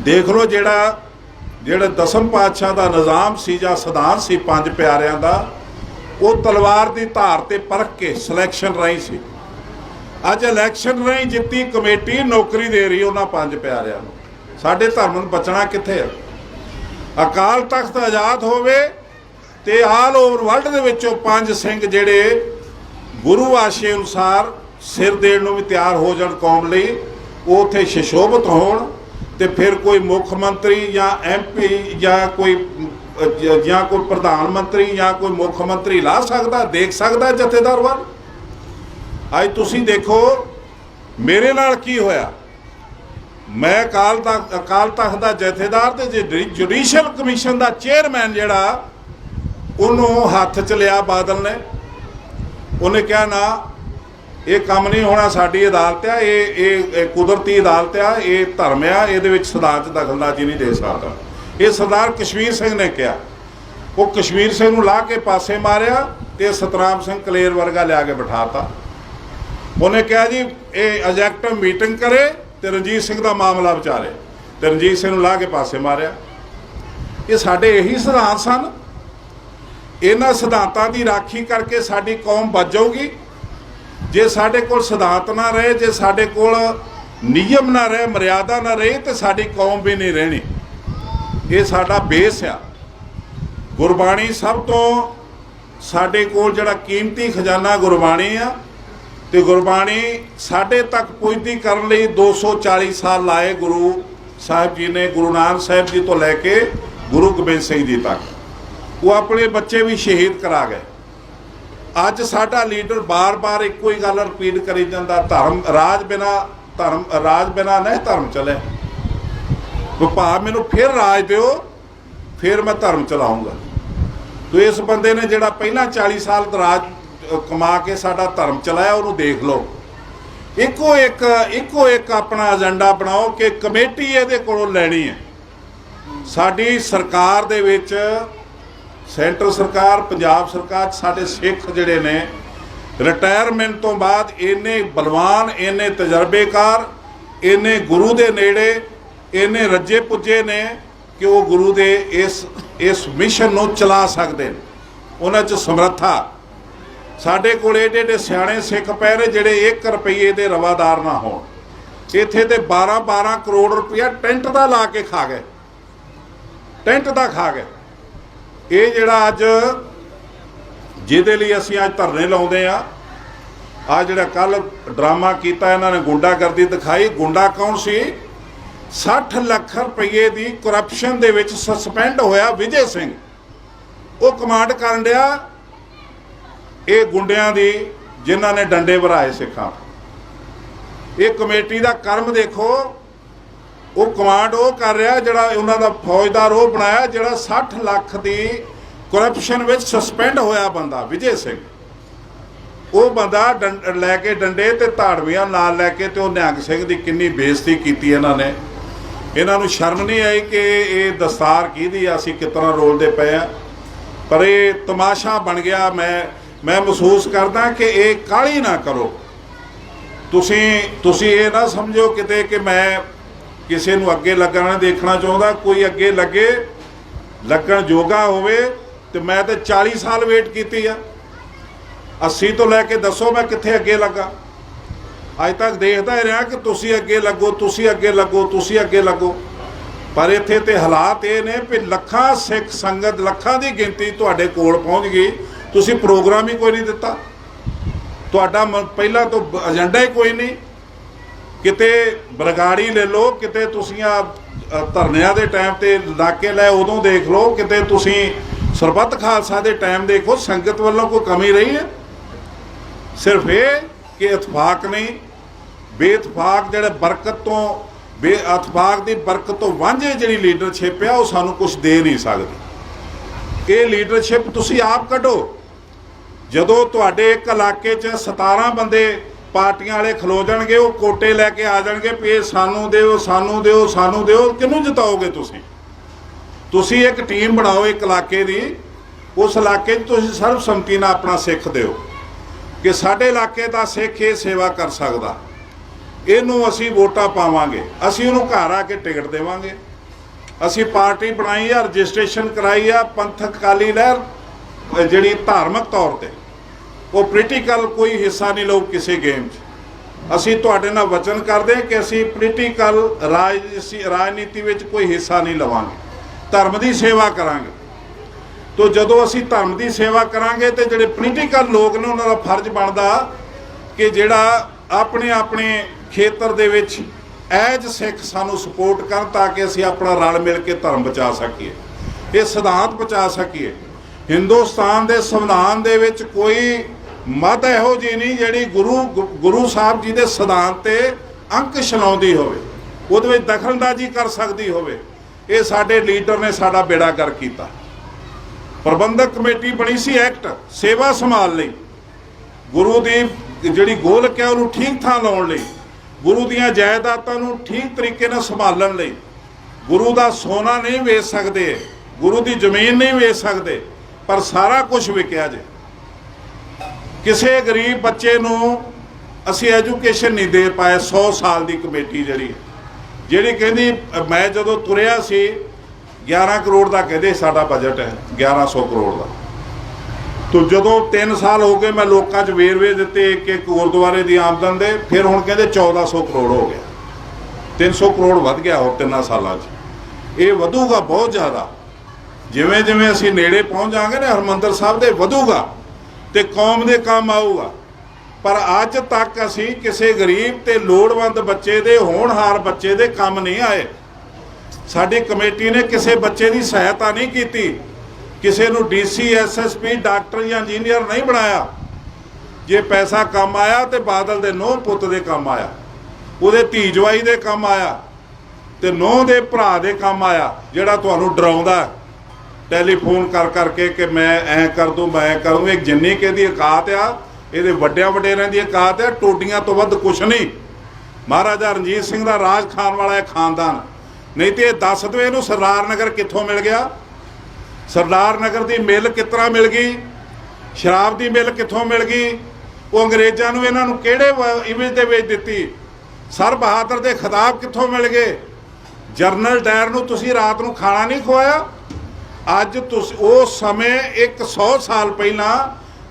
ਦੇਖ ਲਓ ਜਿਹੜਾ 10ਮ ਪਾਤਸ਼ਾਹ ਦਾ ਨਿਜ਼ਾਮ ਸੀ ਜਾਂ ਸਿਧਾਂਤ ਸੀ 5 ਪਿਆਰਿਆਂ ਦਾ, ਉਹ ਤਲਵਾਰ ਦੀ ਧਾਰ ਤੇ ਪਰਖ ਕੇ ਸਿਲੈਕਸ਼ਨ ਰਾਹੀਂ ਸੀ। ਅੱਜ ਇਲੈਕਸ਼ਨ ਰਾਹੀਂ ਜਿੱਤੀ ਕਮੇਟੀ ਨੌਕਰੀ ਦੇ ਰਹੀ ਉਹਨਾਂ 5 ਪਿਆਰਿਆਂ ਨੂੰ। ਸਾਡੇ ਧਰਮ ਨੂੰ ਬਚਣਾ ਕਿੱਥੇ ਆ? ਅਕਾਲ ਤਖਤ ਆਜ਼ਾਦ ਹੋਵੇ ਤੇ ਆਲ ਓਵਰ ਵਰਲਡ ਦੇ ਵਿੱਚੋਂ 5 ਸਿੰਘ ਜਿਹੜੇ ਗੁਰੂ ਆਸ਼ੇ ਅਨੁਸਾਰ ਸਿਰ ਦੇਣ ਨੂੰ ਵੀ ਤਿਆਰ ਹੋ ਜਾਣ ਕੌਮ ਲਈ, ਉਹ ਉੱਥੇ ਸ਼ਸ਼ੋਭਤ ਹੋਣ, ਤੇ ਫਿਰ ਕੋਈ ਮੁੱਖ ਮੰਤਰੀ ਜਾਂ MP ਜਾਂ ਕੋਈ ਪ੍ਰਧਾਨ ਮੰਤਰੀ ਜਾਂ ਕੋਈ ਮੁੱਖ ਮੰਤਰੀ ਲਾ ਸਕਦਾ, ਦੇਖ ਸਕਦਾ ਜਥੇਦਾਰ ਵੱਲ। ਅੱਜ ਤੁਸੀਂ ਦੇਖੋ ਮੇਰੇ ਨਾਲ ਕੀ ਹੋਇਆ। ਮੈਂ ਅਕਾਲ ਤਖਤ ਦਾ ਜਥੇਦਾਰ ਤੇ ਜੁਡੀਸ਼ੀਅਲ ਕਮਿਸ਼ਨ ਦਾ ਚੇਅਰਮੈਨ ਜਿਹੜਾ, ਉਹਨੂੰ ਹੱਥ 'ਚ ਲਿਆ ਬਾਦਲ ਨੇ। ਉਹਨੇ ਕਿਹਾ ਨਾ, ਇਹ ਕੰਮ ਨਹੀਂ ਹੋਣਾ, ਸਾਡੀ ਅਦਾਲਤ ਆ, ਇਹ ਕੁਦਰਤੀ ਅਦਾਲਤ ਆ, ਇਹ ਧਰਮ ਆ, ਇਹਦੇ ਵਿੱਚ ਸਿਧਾਂਤ ਦਖਲਅੰਦਾਜ਼ੀ ਨਹੀਂ ਦੇ ਸਕਦਾ। ਇਹ ਸਰਦਾਰ ਕਸ਼ਮੀਰ ਸਿੰਘ ਨੇ ਕਿਹਾ। वो कश्मीर सिंह नूं ला के पासे मारिया ते सतराम सिंह कलेर वर्गा लिया के बिठाता। उन्हें कहा जी ये एग्जैक्टिव मीटिंग करे तो रणजीत सिंह का मामला विचारे, तो रणजीत सिंह नूं ला के पासे मारिया। ये साडे यही सिद्धांत सन। इन्हां सिद्धांतां की राखी करके साडी कौम बच जाऊगी। जे साडे कोल सिद्धांत ना रहे, जे साडे कोल नियम ना रहे, मर्यादा ना रही, तो साडी कौम भी नहीं रहनी। ये साडा बेस आ। गुरबाणी सब तो साडे कोल जिहड़ा कीमती खजाना गुरबाणी आ, ते गुरबाणी साडे तक पुजदी करन लई 240 साल लाए गुरु साहिब जी ने। गुरु नानक साहिब जी तो लैके गुरु गोबिंद सिंह जी तक वो अपने बच्चे भी शहीद करा गए। अज साडा लीडर बार बार इक्को ही गल रिपीट करी जांदा, धर्म राज बिना धर्म, राज बिना नहीं धर्म चले। भाव मैनू फिर राज दिओ, फिर मैं धर्म चलाऊँगा। तो इस बंदे ने जिहड़ा पहला 40 साल राज कमा के साडा धर्म चलाया, उन्होंने देख लो। इक्को एक अपना एजेंडा बनाओ कि कमेटी इहदे कोलों लैनी है। साडी सरकार दे विच सेंटर सरकार, पंजाब सरकार, साडे सिख जिहड़े ने रिटायरमेंट तो बाद इन्ने बलवान, इन्ने तजर्बेकार, इन्ने गुरु दे नेड़े, इन्ने रज्जे पुज्जे ने कि वो गुरु दे इस मिशन नूं चला सकते हैं। उन्हां च समर्था। साडे कोल एडे एडे सियाणे सिख पै रहे जिहड़े 1 रुपये दे रवादार ना होण। इत्थे ते 12-12 करोड़ रुपया टेंट दा ला के खा गए, टेंट दा खा गए। ये जिहड़ा अज जिहदे लई असीं अज धरने लाउंदे आ, आ जिहड़ा कल ड्रामा कीता इन्हां ने गुंडागर्दी दिखाई। गुंडा कौन सी? 60 लाख रुपये की करप्शन दे विच सस्पेंड होया विजय सिंह, वो कमांड करन दिया ये गुंडियां दी जिन्हां ने डंडे भराए सिखां। ये कमेटी का कर्म देखो। वो कमांड वो कर रहा जिहड़ा उन्हां दा फौजदार वो बनाया जिहड़ा 60 लाख की करप्शन विच सस्पेंड होया बंदा विजय सिंह। वो बंदा लैके डंडे ते धाड़वियां नाल लैके ते निहंग सिंह की किन्नी बेइज्जती की इन्हां ने। इन्हां नूं शर्म नहीं आई कि ये दस्तार किहदी आ, असीं कितना रोलदे पे आ। पर ये तमाशा बन गया। मैं महसूस करदा कि ये काहली ना करो। तुसीं ये ना समझो किते कि मैं किसी नूं अगे लगना देखना चाहुंदा। कोई अगे लगे लगन जोगा होवे तो मैं तो 40 साल वेट की आ। 80 तो लैके दसो मैं कित्थे अगे लगा। अज तक देखदा ही रहा कि तुसीं अगे लगो, तुसीं अगे लगो, तुसीं अगे लगो। पर इत्थे ते हालात ये ने भी लखां सिख संगत, लखां की गिनती तुहाडे कोल पहुँच गई, तुसीं प्रोग्राम ही कोई नहीं दिता। तुहाडा पहला तो एजेंडा ही कोई नहीं। किते बरगाड़ी ले लो, किते तुसीं धरनिਆਂ ਦੇ टाइम ते नाके लै उदों देख लो, किते तुसीं सरबत खालसा के टाइम देखो। संगत वालों कोई कमी रही है? सिर्फ ये कि इतफाक नहीं, बेइतफाक जिहड़े बरकत तो बेइतफाक की बरकत तो वांझे जिहड़ी लीडरशिप है वो सानू कुछ दे नहीं सकती। ये लीडरशिप तुसीं आप कढो। जदों तुहाडे एक इलाके 'च 17 बंदे पार्टियां वाले खलो जाणगे, वो कोटे लैके आ जाणगे भी ये सानू दिओ, सानू दिओ, सानू दिओ। किहनूं जिताओगे तुसीं? तुसीं एक टीम बनाओ एक इलाके की, उस इलाके 'च तुसीं सर्वसम्मति नाल अपना सिख दिओ कि साडे इलाके दा सिख ये सेवा कर सकदा, इहनूं असीं वोटां पावांगे, असीं उहनूं घर आके टिकट देवांगे। असीं पार्टी बनाई आ, रजिस्ट्रेशन कराई आ, पंथक अकाली लहर जिहड़ी धार्मिक तौर पर वो पोलीटिकल कोई हिस्सा नहीं लऊ किसी गेम 'च। असीं तुहाडे नाल वचन करदे कि असीं पोलीटिकल राजनीति विच कोई हिस्सा नहीं लवांगे, धर्म की सेवा करांगे। तो जदों असीं धर्म की सेवा करांगे तो जिहड़े पोलीटिकल लोग ने उन्हां दा फर्ज बनदा कि जिहड़ा अपने अपने खेतर दे विच एज सिख सानू सपोर्ट करन ताकि असीं अपना रल मिल के धर्म बचा सकीए, ये सिद्धांत बचा सकीए। हिंदुस्तान के संविधान दे विच कोई मत इहो जी नहीं जिहड़ी गुरु साहब जी के सिद्धांत ते अंकुश लाउंदी होवे, उहदे विच दखलअंदाजी कर सकदी होवे। ये साडे लीडर ने साडा बेड़ा गर्क कीता। प्रबंधक कमेटी बनी सी एक्ट सेवा संभाल लई, गुरु की जिहड़ी गोलक है उहनूं ठीक थां लाउण लई, गुरु दीआं जायदादां नूं ठीक तरीके नाल संभालण लई। गुरु दा सोना नहीं वेच सकदे, गुरु की जमीन नहीं वेच सकते, पर सारा कुछ विकिया जे। किसी गरीब बच्चे नूं असी एजुकेशन नहीं दे पाए। 100 साल की कमेटी जी कहती, मैं जदों तुरिया सी 11 करोड़ का कहते साडा बजट है, 1100 करोड़ का। तो जदों 3 साल हो गए मैं लोगों च वेरवे दिते एक एक गुरुद्वारे की आमदन दे, फिर हुण कहते 1400 करोड़ हो गया। 300 करोड़ वध गया हो 3 सालों च। ये वधूगा बहुत ज़्यादा। जिमें जिमें असी नेड़े पहुँच जाएंगे ना हरमंदर साहब दे, वधूगा तो कौम दे काम आऊगा। पर अज तक असी किसी गरीब ते लोड़वंद बच्चे दे, होनहार बच्चे दे काम नहीं आए। साडी कमेटी ने किसी बच्चे की सहायता नहीं की, किसी नूं DC SSP डॉक्टर या इंजीनियर नहीं बनाया। जे पैसा कम आया तो बादल दे नूंह पुत दे काम आया, उहदे धी जवाई दे काम आया, ते नूंह दे भरा दे काम आया, जिहड़ा तुहानूं डराउंदा टैलीफोन कर करके कि मैं ऐ कर दूँ मैं कर दूँ। एक जिन्नी कि इहदी औकात आ, ये वड्डियां वडेरियां दी औकात है, टोटियां तो वध कुछ नहीं। महाराजा रणजीत सिंह दा राज खान वाला है खानदान। नहीं तो ये दस दो इहनूं सरदार नगर कित्थों मिल गया, सरदार नगर की मिल किस तरह मिल गई, शराब की मिल कित्थों मिल गई, वो अंग्रेज़ां नूं इन्हां नूं किहड़े इवेज दे विच दित्ती, सर बहादुर के खिताब कित्थों मिल गए, जनरल डायर नूं तुसीं रात नूं खाना नहीं खवाया। अज उस समय 100 साल पहला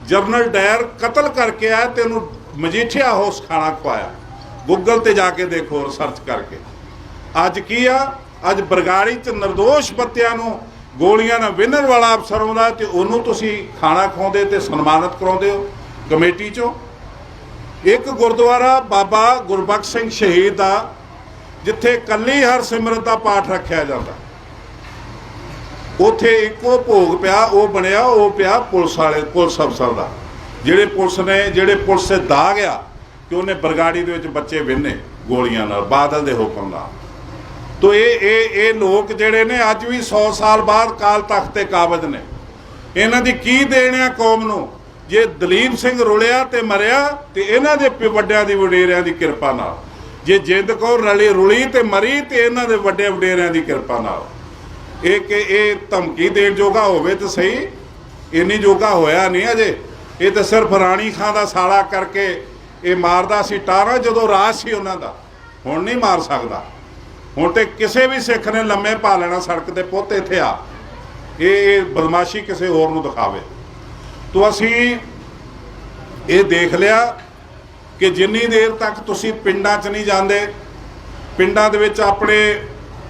जनरल डायर कतल करके आया, तेनों मजीठिया हाउस खाना खवाया। गूगल ते जाके देखो रिसर्च करके। अज की आ, अज बरगाड़ी च निर्दोष बत्तियां नूं गोलियां नाल विनर वाला अफसर आउंदा ते उहनूं तुसीं खाना खवाउंदे ते सन्मानित कराउंदे हो कमेटी चों। एक गुरुद्वारा बाबा गुरबख्श सिंह शहीद दा, जिथे कली हरसिमरत दा पाठ रखिया जाता, उत्थे इको भोग पिया, वो बनया वो पिया पुलिस वाले पुलिस अफसर का, जिहड़े पुलिस से दाग आ कि उन्हें बरगाड़ी दे विच बच्चे विन्ने गोलियां नाल बादल दे हुक्म नाल। तो ये लोग जिहड़े ने अज भी 100 साल बाद काल तख्त ते काबज ने। इन्हां दी की देण आ कौम नूं? जे दलीप सिंह रुलिया ते मरिया ते इन्हां दे वड्डियां दी वडेरियां दी किरपा नाल, जे जिंद कौर रुली ते मरी ते इन्हां दे वड्डे वडेरियां दी किरपा नाल। ये धमकी देण जोगा होवे तो सही, इन्नी जोगा होया नहीं अजे। ये तो सिर्फ राणी खां दा साला करके ये मारदा सी टारा जदों राज सी उन्हां दा, हुण नहीं मार सकदा। हुण ते किसी भी सिख ने लम्मे पा लेना सड़क ते, पुੱਤ इत्थे आ, ये बदमाशी किसी होर नूं दिखावे। तो असी ये देख लिया कि जिन्नी देर तक तुसी पिंडां च नहीं जांदे, पिंडां दे विच अपने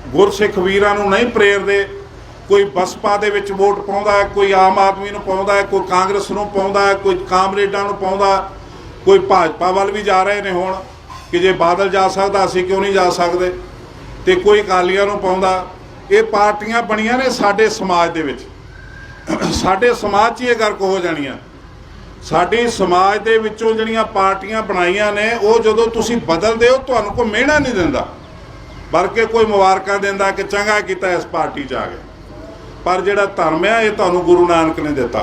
गुरसिख वीरां नूं नहीं प्रेरदे, कोई बसपा दे विच वोट पाउंदा है, कोई आम आदमी नूं पाउंदा है, कोई कांग्रेस नूं पाउंदा है, कोई कामरेडां नूं पाउंदा, कोई भाजपा वाल भी जा रहे ने हुण कि जे बादल जा सकदा असीं क्यों नहीं जा सकदे, ते कोई अकालियां नूं पाउंदा। ये पार्टियां बणीਆਂ ने साडे समाज दे विच, साडे समाज 'च ये गर्क हो जाणीਆਂ। साडी समाज दे विचों ਜਿਹੜੀਆਂ पार्टियां बनाईਆਂ ने, वो जदों तुसीं बदलदे हो तुहानूं कोई मिहना नहीं दिंदा, बल्कि कोई मुबारकां दिंदा कि चंगा कीता इस पार्टी 'च आ गए। पर जिहड़ा धर्म है ये तुहानूं गुरु नानक ने दिता,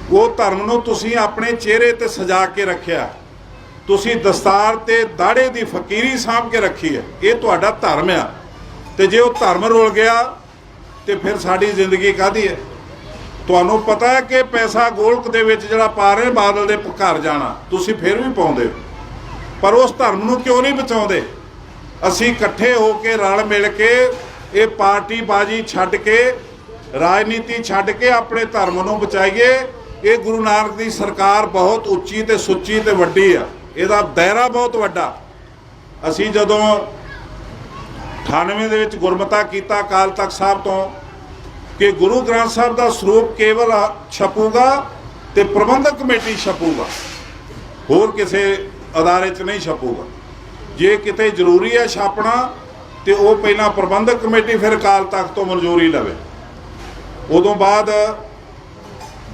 वो धर्म नूं तुसीं अपने चेहरे ते सजा के रखिया, तुसीं दस्तार ते दाड़े दी फकीरी साਂਭ के रखी है, ये तुहाडा धर्म आ। ते जे वो धर्म रुल गया तो फिर साडी जिंदगी काहदी है? तुहानूं पता है कि पैसा गोलक दे विच जिहड़ा पा रहे बादल दे घर जाना, तुसीं फिर भी पाउंदे, पर उस धर्म नूं क्यों नहीं बचाउंदे? असीं इकट्ठे हो के रल मिल के ये पार्टी बाजी छड्ड के, राजनीति छड्ड के अपने धर्म नूं बचाईए। ये गुरु नानक दी सरकार बहुत उच्ची ते सुच्ची ते वड्डी आ, इहदा दायरा बहुत वड्डा। असीं जदों 98 ਦੇ ਵਿੱਚ ਗੁਰਮਤਾ ਕੀਤਾ ਅਕਾਲ ਤਖਤ ਸਾਹਿਬ ਤੋਂ कि गुरु ग्रंथ साहब का ਸਰੂਪ केवल छपूगा तो प्रबंधक कमेटी छपूगा, होर किसी अदारे च नहीं छपूगा। जे किते जरूरी है छापना तो वो पहला प्रबंधक कमेटी फिर अकाल तख्त तो मंजूरी लवे। उदों बाद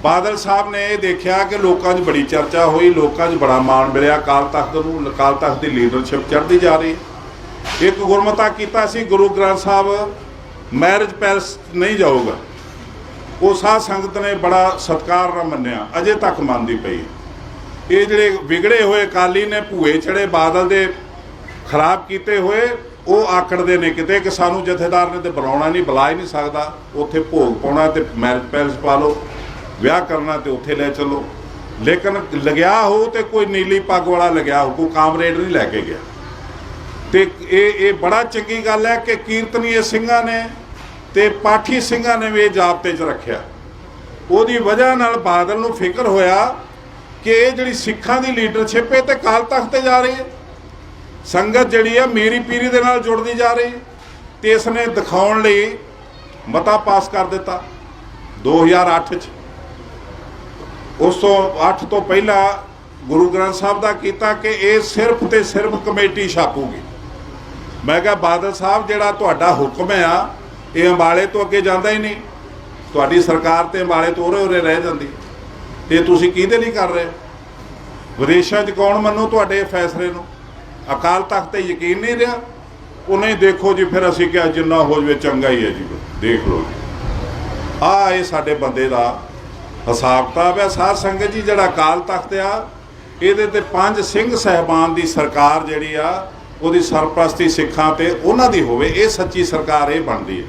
बादल साहब ने देखा कि लोगों च बड़ी चर्चा हुई, लोगों च बड़ा मान मिलिया अकाल तख्त नूं, अकाल तख्त की लीडरशिप चढ़ती जा रही। एक गुरमता किया सी गुरु ग्रंथ साहब मैरिज पैलेस नहीं जाऊगा, वो साध संगत ने बड़ा सत्कार नाल मन्निया, अजे तक मनती पई। ये जिहड़े विगड़े हुए अकाली ने भूए चढ़े बादल दे खराब किए हुए ਉਹ ਆਕੜਦੇ ਨੇ ਕਿਤੇ ਕਿ ਸਾਨੂੰ ਜਥੇਦਾਰ ਨੇ ਤੇ ਬੁਲਾਉਣਾ ਨਹੀਂ, ਬੁਲਾ ਹੀ ਨਹੀਂ ਸਕਦਾ। ਉੱਥੇ ਭੋਗ ਪਾਉਣਾ ਤੇ ਮੈਰਿਜ ਪੈਲਸ ਪਾ ਲਓ, ਵਿਆਹ ਕਰਨਾ ਤੇ ਉੱਥੇ ਲੈ ਚੱਲੋ। ਲੇਕਿਨ ਲੱਗਿਆ ਹੋ ਤੇ ਕੋਈ ਨੀਲੀ ਪੱਗ ਵਾਲਾ ਲੱਗਿਆ ਹੋ, ਕੋਈ ਕਾਮਰੇਡ ਨਹੀਂ ਲੈ ਕੇ ਗਿਆ। ਤੇ ਇਹ ਬੜਾ ਚੰਗੀ ਗੱਲ ਹੈ ਕਿ ਕੀਰਤਨੀਏ ਸਿੰਘਾਂ ਨੇ ਤੇ ਪਾਠੀ ਸਿੰਘਾਂ ਨੇ ਵੀ ਇਹ ਜ਼ਾਬਤੇ 'ਚ ਰੱਖਿਆ। ਉਹਦੀ ਵਜ੍ਹਾ ਨਾਲ ਬਾਦਲ ਨੂੰ ਫਿਕਰ ਹੋਇਆ ਕਿ ਇਹ ਜਿਹੜੀ ਸਿੱਖਾਂ ਦੀ ਲੀਡਰਸ਼ਿਪ ਹੈ ਤੇ ਅਕਾਲ ਤਖਤ ਤੇ ਜਾ ਰਹੀ ਹੈ, ਸੰਗਤ ਜਿਹੜੀ ਆ ਮੀਰੀ ਪੀਰੀ ਦੇ ਨਾਲ ਜੁੜਦੀ ਜਾ ਰਹੀ ਹੈ। ਤੇ ਇਸ ਨੇ ਦਿਖਾਉਣ ਲਈ ਮਤਾ ਪਾਸ ਕਰ ਦਿੱਤਾ 2008 'ਚ। ਉਸ ਤੋਂ 8 ਤੋਂ ਪਹਿਲਾਂ ਗੁਰੂ ਗ੍ਰੰਥ ਸਾਹਿਬ ਦਾ ਕੀਤਾ ਕਿ ਇਹ ਸਿਰਫ ਤੇ ਸਿਰਫ ਕਮੇਟੀ ਛਾਪੂਗੀ। ਮੈਂ ਕਿਹਾ ਬਾਦਲ ਸਾਹਿਬ, ਜਿਹੜਾ ਤੁਹਾਡਾ ਹੁਕਮ ਆ ਇਹ ਅੰਬਾਲੇ ਤੋਂ ਅੱਗੇ ਜਾਂਦਾ ਹੀ ਨਹੀਂ। ਤੁਹਾਡੀ ਸਰਕਾਰ ਤੇ ਅੰਬਾਲੇ ਤੋਂ ਉਰੇ ਰਹਿ ਜਾਂਦੀ, ਤੇ ਤੁਸੀਂ ਕਿਹਦੇ ਲਈ ਕਰ ਰਹੇ? ਵਿਦੇਸ਼ਾਂ 'ਚ ਕੌਣ ਮੰਨੂ ਤੁਹਾਡੇ ਫੈਸਲੇ ਨੂੰ? ਅਕਾਲ ਤਖਤ ਤੇ ਯਕੀਨ ਨਹੀਂ ਰਿਹਾ। ਉਹਨੇ ਦੇਖੋ ਜੀ, ਫਿਰ ਅਸੀਂ ਕਿਹਾ ਜਿੰਨਾ ਹੋ ਜਾਵੇ ਚੰਗਾ ਹੀ ਹੈ ਜੀ, ਦੇਖ ਲਓ ਜੀ। ਇਹ ਸਾਡੇ ਬੰਦੇ ਦਾ ਹਿਸਾਬ ਕਿਤਾਬ ਹੈ। ਸਾਧ ਸੰਗਤ ਜੀ, ਜਿਹੜਾ ਅਕਾਲ ਤਖਤ ਆ ਇਹਦੇ ਤੇ 5 ਸਿੰਘ ਸਾਹਿਬਾਨ ਦੀ ਸਰਕਾਰ ਜਿਹੜੀ ਆ ਉਹਦੀ ਸਰਪ੍ਰਸਤੀ ਸਿੱਖਾਂ ਤੇ ਉਹਨਾਂ ਦੀ ਹੋਵੇ, ਇਹ ਸੱਚੀ ਸਰਕਾਰ ਇਹ ਬਣਦੀ ਹੈ।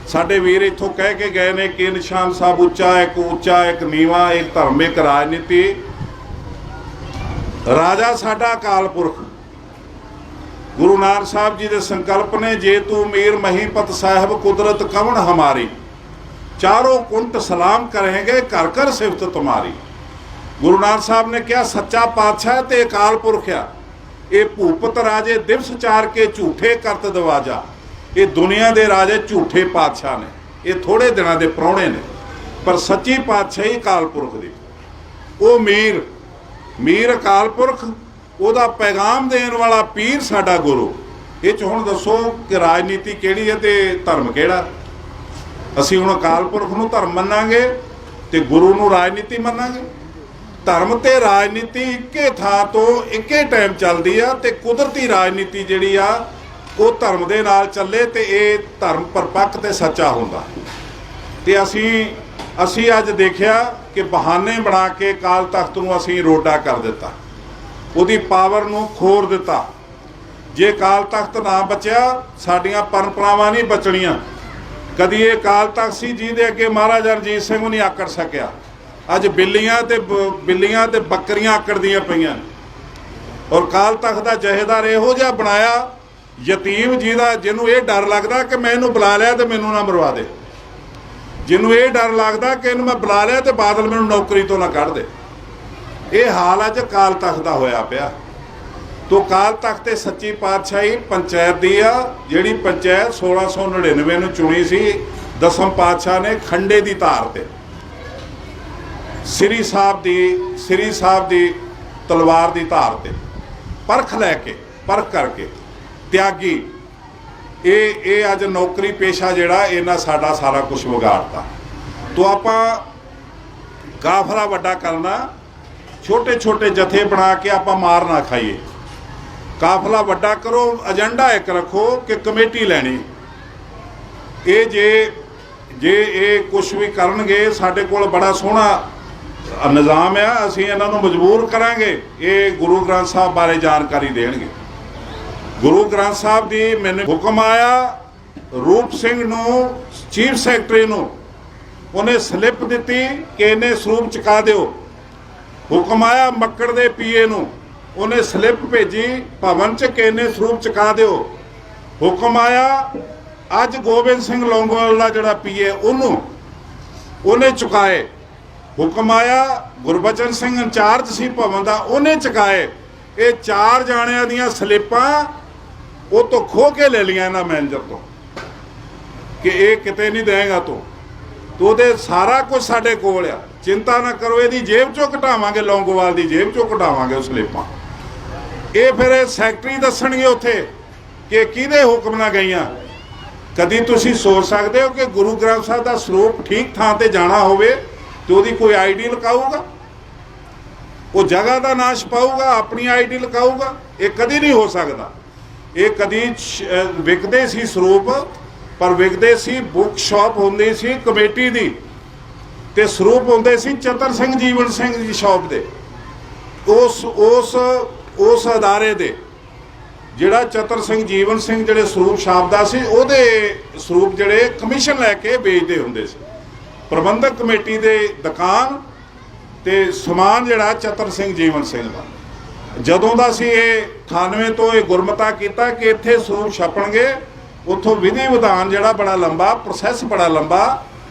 ਸਾਡੇ ਵੀਰ ਇੱਥੋਂ ਕਹਿ ਕੇ ਗਏ ਨੇ ਕਿ ਨਿਸ਼ਾਨ ਸਾਹਿਬ ਉੱਚਾ, ਇੱਕ ਨੀਵਾਂ, ਇੱਕ ਧਰਮ, ਇੱਕ ਰਾਜਨੀਤੀ। ਰਾਜਾ ਸਾਡਾ ਅਕਾਲ ਪੁਰਖ ਗੁਰੂ ਨਾਨਕ ਸਾਹਿਬ ਜੀ ਦੇ ਸੰਕਲਪ ਨੇ, ਜੇ ਤੂੰ ਮੀਰ ਮਹੀਪਤ ਸਾਹਿਬ ਕੁਦਰਤ ਕਵਣ ਹਮਾਰੀ, ਚਾਰੋਂ ਕੁੰਟ ਸਲਾਮ ਕरेंगे ਕਰ ਕਰ ਸਿਫਤ ਤੁਮਾਰੀ। ਗੁਰੂ ਨਾਨਕ ਸਾਹਿਬ ਨੇ ਕਿਹਾ ਸੱਚਾ ਪਾਤਸ਼ਾਹ ਤੇ ਅਕਾਲ ਪੁਰਖ ਆ। ਇਹ ਭੂਪਤ ਰਾਜੇ ਦਿਵਸ ਚਾਰ ਕੇ ਝੂਠੇ ਕਰਤ ਦਵਾਜਾ। ਇਹ ਦੁਨੀਆ ਦੇ ਰਾਜੇ ਝੂਠੇ ਪਾਤਸ਼ਾਹ ਨੇ, ਇਹ ਥੋੜੇ ਦਿਨਾਂ ਦੇ ਪ੍ਰਾਹੁਣੇ ਨੇ, ਪਰ ਸੱਚੀ ਪਾਤਸ਼ਾਹੀ ਅਕਾਲ ਪੁਰਖ ਦੀ। ਉਹ ਮੀਰ ਅਕਾਲ ਪੁਰਖ, ਉਹਦਾ ਪੈਗਾਮ ਦੇਣ ਵਾਲਾ ਪੀਰ ਸਾਡਾ ਗੁਰੂ। ਇਹ 'ਚ ਹੁਣ ਦੱਸੋ ਕਿ ਰਾਜਨੀਤੀ ਕਿਹੜੀ ਹੈ ਤੇ ਧਰਮ ਕਿਹੜਾ? ਅਸੀਂ ਹੁਣ ਅਕਾਲ ਪੁਰਖ ਨੂੰ ਧਰਮ ਮੰਨਾਂਗੇ ਤੇ ਗੁਰੂ ਨੂੰ ਰਾਜਨੀਤੀ ਮੰਨਾਂਗੇ? ਧਰਮ ਤੇ ਰਾਜਨੀਤੀ ਇੱਕੇ ਥਾਂ ਤੋਂ ਇੱਕੇ ਟਾਈਮ ਚੱਲਦੀ ਆ, ਤੇ ਕੁਦਰਤੀ ਰਾਜਨੀਤੀ ਜਿਹੜੀ ਆ ਉਹ ਧਰਮ ਦੇ ਨਾਲ ਚੱਲੇ ਤੇ ਇਹ ਧਰਮ ਪਰਪੱਕ ਤੇ ਸੱਚਾ ਹੁੰਦਾ। ਤੇ ਅਸੀਂ ਅੱਜ ਦੇਖਿਆ ਕਿ ਬਹਾਨੇ ਬਣਾ ਕੇ ਅਕਾਲ ਤਖਤ ਨੂੰ ਅਸੀਂ ਰੋਡਾ ਕਰ ਦਿੱਤਾ, ਉਹਦੀ ਪਾਵਰ ਨੂੰ ਖੋਰ ਦਿੱਤਾ। ਜੇ ਅਕਾਲ ਤਖਤ ਨਾ ਬਚਿਆ, ਸਾਡੀਆਂ ਪਰੰਪਰਾਵਾਂ ਨਹੀਂ ਬਚਣੀਆਂ। ਕਦੀ ਇਹ ਅਕਾਲ ਤਖਤ ਸੀ ਜਿਹਦੇ ਅੱਗੇ ਮਹਾਰਾਜਾ ਰਣਜੀਤ ਸਿੰਘ ਨੂੰ ਨਹੀਂ ਆਕੜ ਸਕਿਆ। ਅੱਜ ਬਿੱਲੀਆਂ ਤੇ ਬੱਕਰੀਆਂ ਆਕੜਦੀਆਂ ਪਈਆਂ। ਔਰ ਅਕਾਲ ਤਖਤ ਦਾ ਜਹੇਦਾਰ ਇਹੋ ਜਿਹਾ ਬਣਾਇਆ, ਯਤੀਮ ਜਿਹਨੂੰ ਇਹ ਡਰ ਲੱਗਦਾ ਕਿ ਮੈਂ ਇਹਨੂੰ ਬੁਲਾ ਲਿਆ ਤੇ ਮੈਨੂੰ ਨਾ ਮਰਵਾ ਦੇ, ਜਿਹਨੂੰ ਇਹ ਡਰ ਲੱਗਦਾ ਕਿ ਇਹਨੂੰ ਮੈਂ ਬੁਲਾ ਲਿਆ ਤੇ ਬਾਦਲ ਮੈਨੂੰ ਨੌਕਰੀ ਤੋਂ ਨਾ ਕੱਢ ਦੇ। ਇਹ ਹਾਲ ਅੱਜ ਅਕਾਲ ਤਖਤ ਦਾ ਹੋਇਆ ਪਿਆ। ਤੋ ਅਕਾਲ ਤਖਤ ਤੇ ਸੱਚੀ ਪਾਤਸ਼ਾਹੀ ਪੰਚਾਇਤ ਦੀ ਆ, ਜਿਹੜੀ ਪੰਚਾਇਤ 1699 ਨੂੰ ਚੁਣੀ ਸੀ ਦਸਮ ਪਾਤਸ਼ਾਹ ਨੇ ਖੰਡੇ ਦੀ ਧਾਰ ਤੇ, ਸ੍ਰੀ ਸਾਹਿਬ ਦੀ ਤਲਵਾਰ ਦੀ ਧਾਰ ਤੇ ਪਰਖ ਕਰਕੇ ਤਿਆਗੀ। ਇਹ ਅੱਜ ਨੌਕਰੀ ਪੇਸ਼ਾ ਜਿਹੜਾ ਇਹਨਾਂ ਸਾਡਾ ਸਾਰਾ ਕੁਝ ਵਿਗਾੜਤਾ। ਤੋ ਆਪਾਂ ਕਾਫਲਾ ਵੱਡਾ ਕਰਨਾ, ਛੋਟੇ ਛੋਟੇ ਜਥੇ ਬਣਾ ਕੇ ਆਪਾਂ ਮਾਰ ਨਾ ਖਾਈਏ। ਕਾਫਲਾ ਵੱਡਾ ਕਰੋ, ਏਜੰਡਾ ਇੱਕ ਰੱਖੋ ਕਿ ਕਮੇਟੀ ਲੈਣੀ। ਇਹ ਜੇ ਇਹ ਕੁਝ ਵੀ ਕਰਨਗੇ, ਸਾਡੇ ਕੋਲ ਬੜਾ ਸੋਹਣਾ ਨਿਜ਼ਾਮ ਆ, ਅਸੀਂ ਇਹਨਾਂ ਨੂੰ ਮਜਬੂਰ ਕਰਾਂਗੇ ਇਹ ਗੁਰੂ ਗ੍ਰੰਥ ਸਾਹਿਬ ਬਾਰੇ ਜਾਣਕਾਰੀ ਦੇਣਗੇ। ਗੁਰੂ ਗ੍ਰੰਥ ਸਾਹਿਬ ਦੀ ਮੈਨੂੰ ਹੁਕਮ ਆਇਆ, ਰੂਪ ਸਿੰਘ ਨੂੰ ਚੀਫ ਸੈਕਟਰੀ ਨੂੰ ਉਹਨੇ ਸਲਿੱਪ ਦਿੱਤੀ ਕਿ ਇਹਨੇ ਸਰੂਪ ਚੁਕਾ ਦਿਓ। ਹੁਕਮ ਆਇਆ ਮੱਕੜ ਦੇ ਪੀਏ ਨੂੰ, ਉਹਨੇ ਸਲਿੱਪ ਭੇਜੀ ਭਵਨ 'ਚ ਕਿ ਇਹਨੇ ਸਰੂਪ ਚੁਕਾ ਦਿਓ। ਹੁਕਮ ਆਇਆ ਅੱਜ ਗੋਬਿੰਦ ਸਿੰਘ ਲੌਂਗੋਵਾਲ ਦਾ ਜਿਹੜਾ ਪੀਏ ਉਹਨੇ ਚੁਕਾਏ। ਹੁਕਮ ਆਇਆ ਗੁਰਬਚਨ ਸਿੰਘ ਇੰਚਾਰਜ ਸੀ ਭਵਨ ਦਾ, ਉਹਨੇ ਚੁਕਾਏ। ਇਹ 4 ਜਾਣਿਆਂ ਦੀਆਂ ਸਲਿੱਪਾਂ ਉਹ ਤੋਂ ਖੋਹ ਕੇ ਲੈ ਲਈਆਂ ਇਹਨਾਂ ਮੈਨੇਜਰ ਤੋਂ ਕਿ ਇਹ ਕਿਤੇ ਨਹੀਂ ਦੇਗਾ ਤੂੰ ਉਹਦੇ ਸਾਰਾ ਕੁਝ ਸਾਡੇ ਕੋਲ ਆ, ਚਿੰਤਾ ਨਾ ਕਰੋ, ਇਹਦੀ ਜੇਬ 'ਚੋਂ ਘਟਾਵਾਂਗੇ, ਲੌਂਗੋਵਾਲ ਦੀ ਜੇਬ 'ਚੋਂ ਘਟਾਵਾਂਗੇ ਉਹ ਸਲਿੱਪਾਂ। ਇਹ ਫਿਰ ਸੈਕਟਰੀ ਦੱਸਣਗੇ ਉੱਥੇ ਕਿ ਕਿਹਦੇ ਹੁਕਮ ਨਾਲ ਗਈਆਂ। ਕਦੀ ਤੁਸੀਂ ਸੋਚ ਸਕਦੇ ਹੋ ਕਿ ਗੁਰੂ ਗ੍ਰੰਥ ਸਾਹਿਬ ਦਾ ਸਰੂਪ ਠੀਕ ਥਾਂ ਤੇ ਜਾਣਾ ਹੋਵੇ ਤੇ ਉਹਦੀ ਕੋਈ ਆਈਡੀ ਲਗਾਊਗਾ, ਉਹ ਜਗ੍ਹਾ ਦਾ ਨਾਂ ਛਪਾਊਗਾ, ਆਪਣੀ ਆਈਡੀ ਲਗਾਊਗਾ? ਇਹ ਕਦੀ ਨਹੀਂ ਹੋ ਸਕਦਾ। ਇਹ ਕਦੀ ਵਿਕਦੇ ਸੀ ਸਰੂਪ, ਪਰ ਵਿਕਦੇ ਸੀ ਬੁੱਕ ਸ਼ਾਪ ਹੁੰਦੀ ਸੀ ਕਮੇਟੀ ਦੀ, ਤੇ ਸਰੂਪ ਹੁੰਦੇ ਸੀ ਚਤਰ ਸਿੰਘ ਜੀਵਨ ਸਿੰਘ ਦੀ ਸ਼ਾਪ ਦੇ, ਉਸ ਅਦਾਰੇ ਦੇ। ਜਿਹੜਾ ਚਤਰ ਸਿੰਘ ਜੀਵਨ ਸਿੰਘ ਜਿਹੜੇ ਸਰੂਪ ਛਾਪਦਾ ਸੀ ਉਹਦੇ ਸਰੂਪ ਜਿਹੜੇ ਕਮਿਸ਼ਨ ਲੈ ਕੇ ਵੇਚਦੇ ਹੁੰਦੇ ਸੀ। ਪ੍ਰਬੰਧਕ ਕਮੇਟੀ ਦੇ ਦੁਕਾਨ ਤੇ ਸਮਾਨ ਜਿਹੜਾ ਚਤਰ ਸਿੰਘ ਜੀਵਨ ਸਿੰਘ ਦਾ। ਜਦੋਂ ਦਾ ਸੀ ਇਹ 98 ਤੋਂ ਇਹ ਗੁਰਮਤਾ ਕੀਤਾ ਕਿ ਇੱਥੇ ਸਰੂਪ ਛਪਣਗੇ, ਉੱਥੋਂ ਵਿਧੀ ਵਿਧਾਨ ਜਿਹੜਾ ਬੜਾ ਲੰਬਾ, ਪ੍ਰੋਸੈਸ ਬੜਾ ਲੰਬਾ।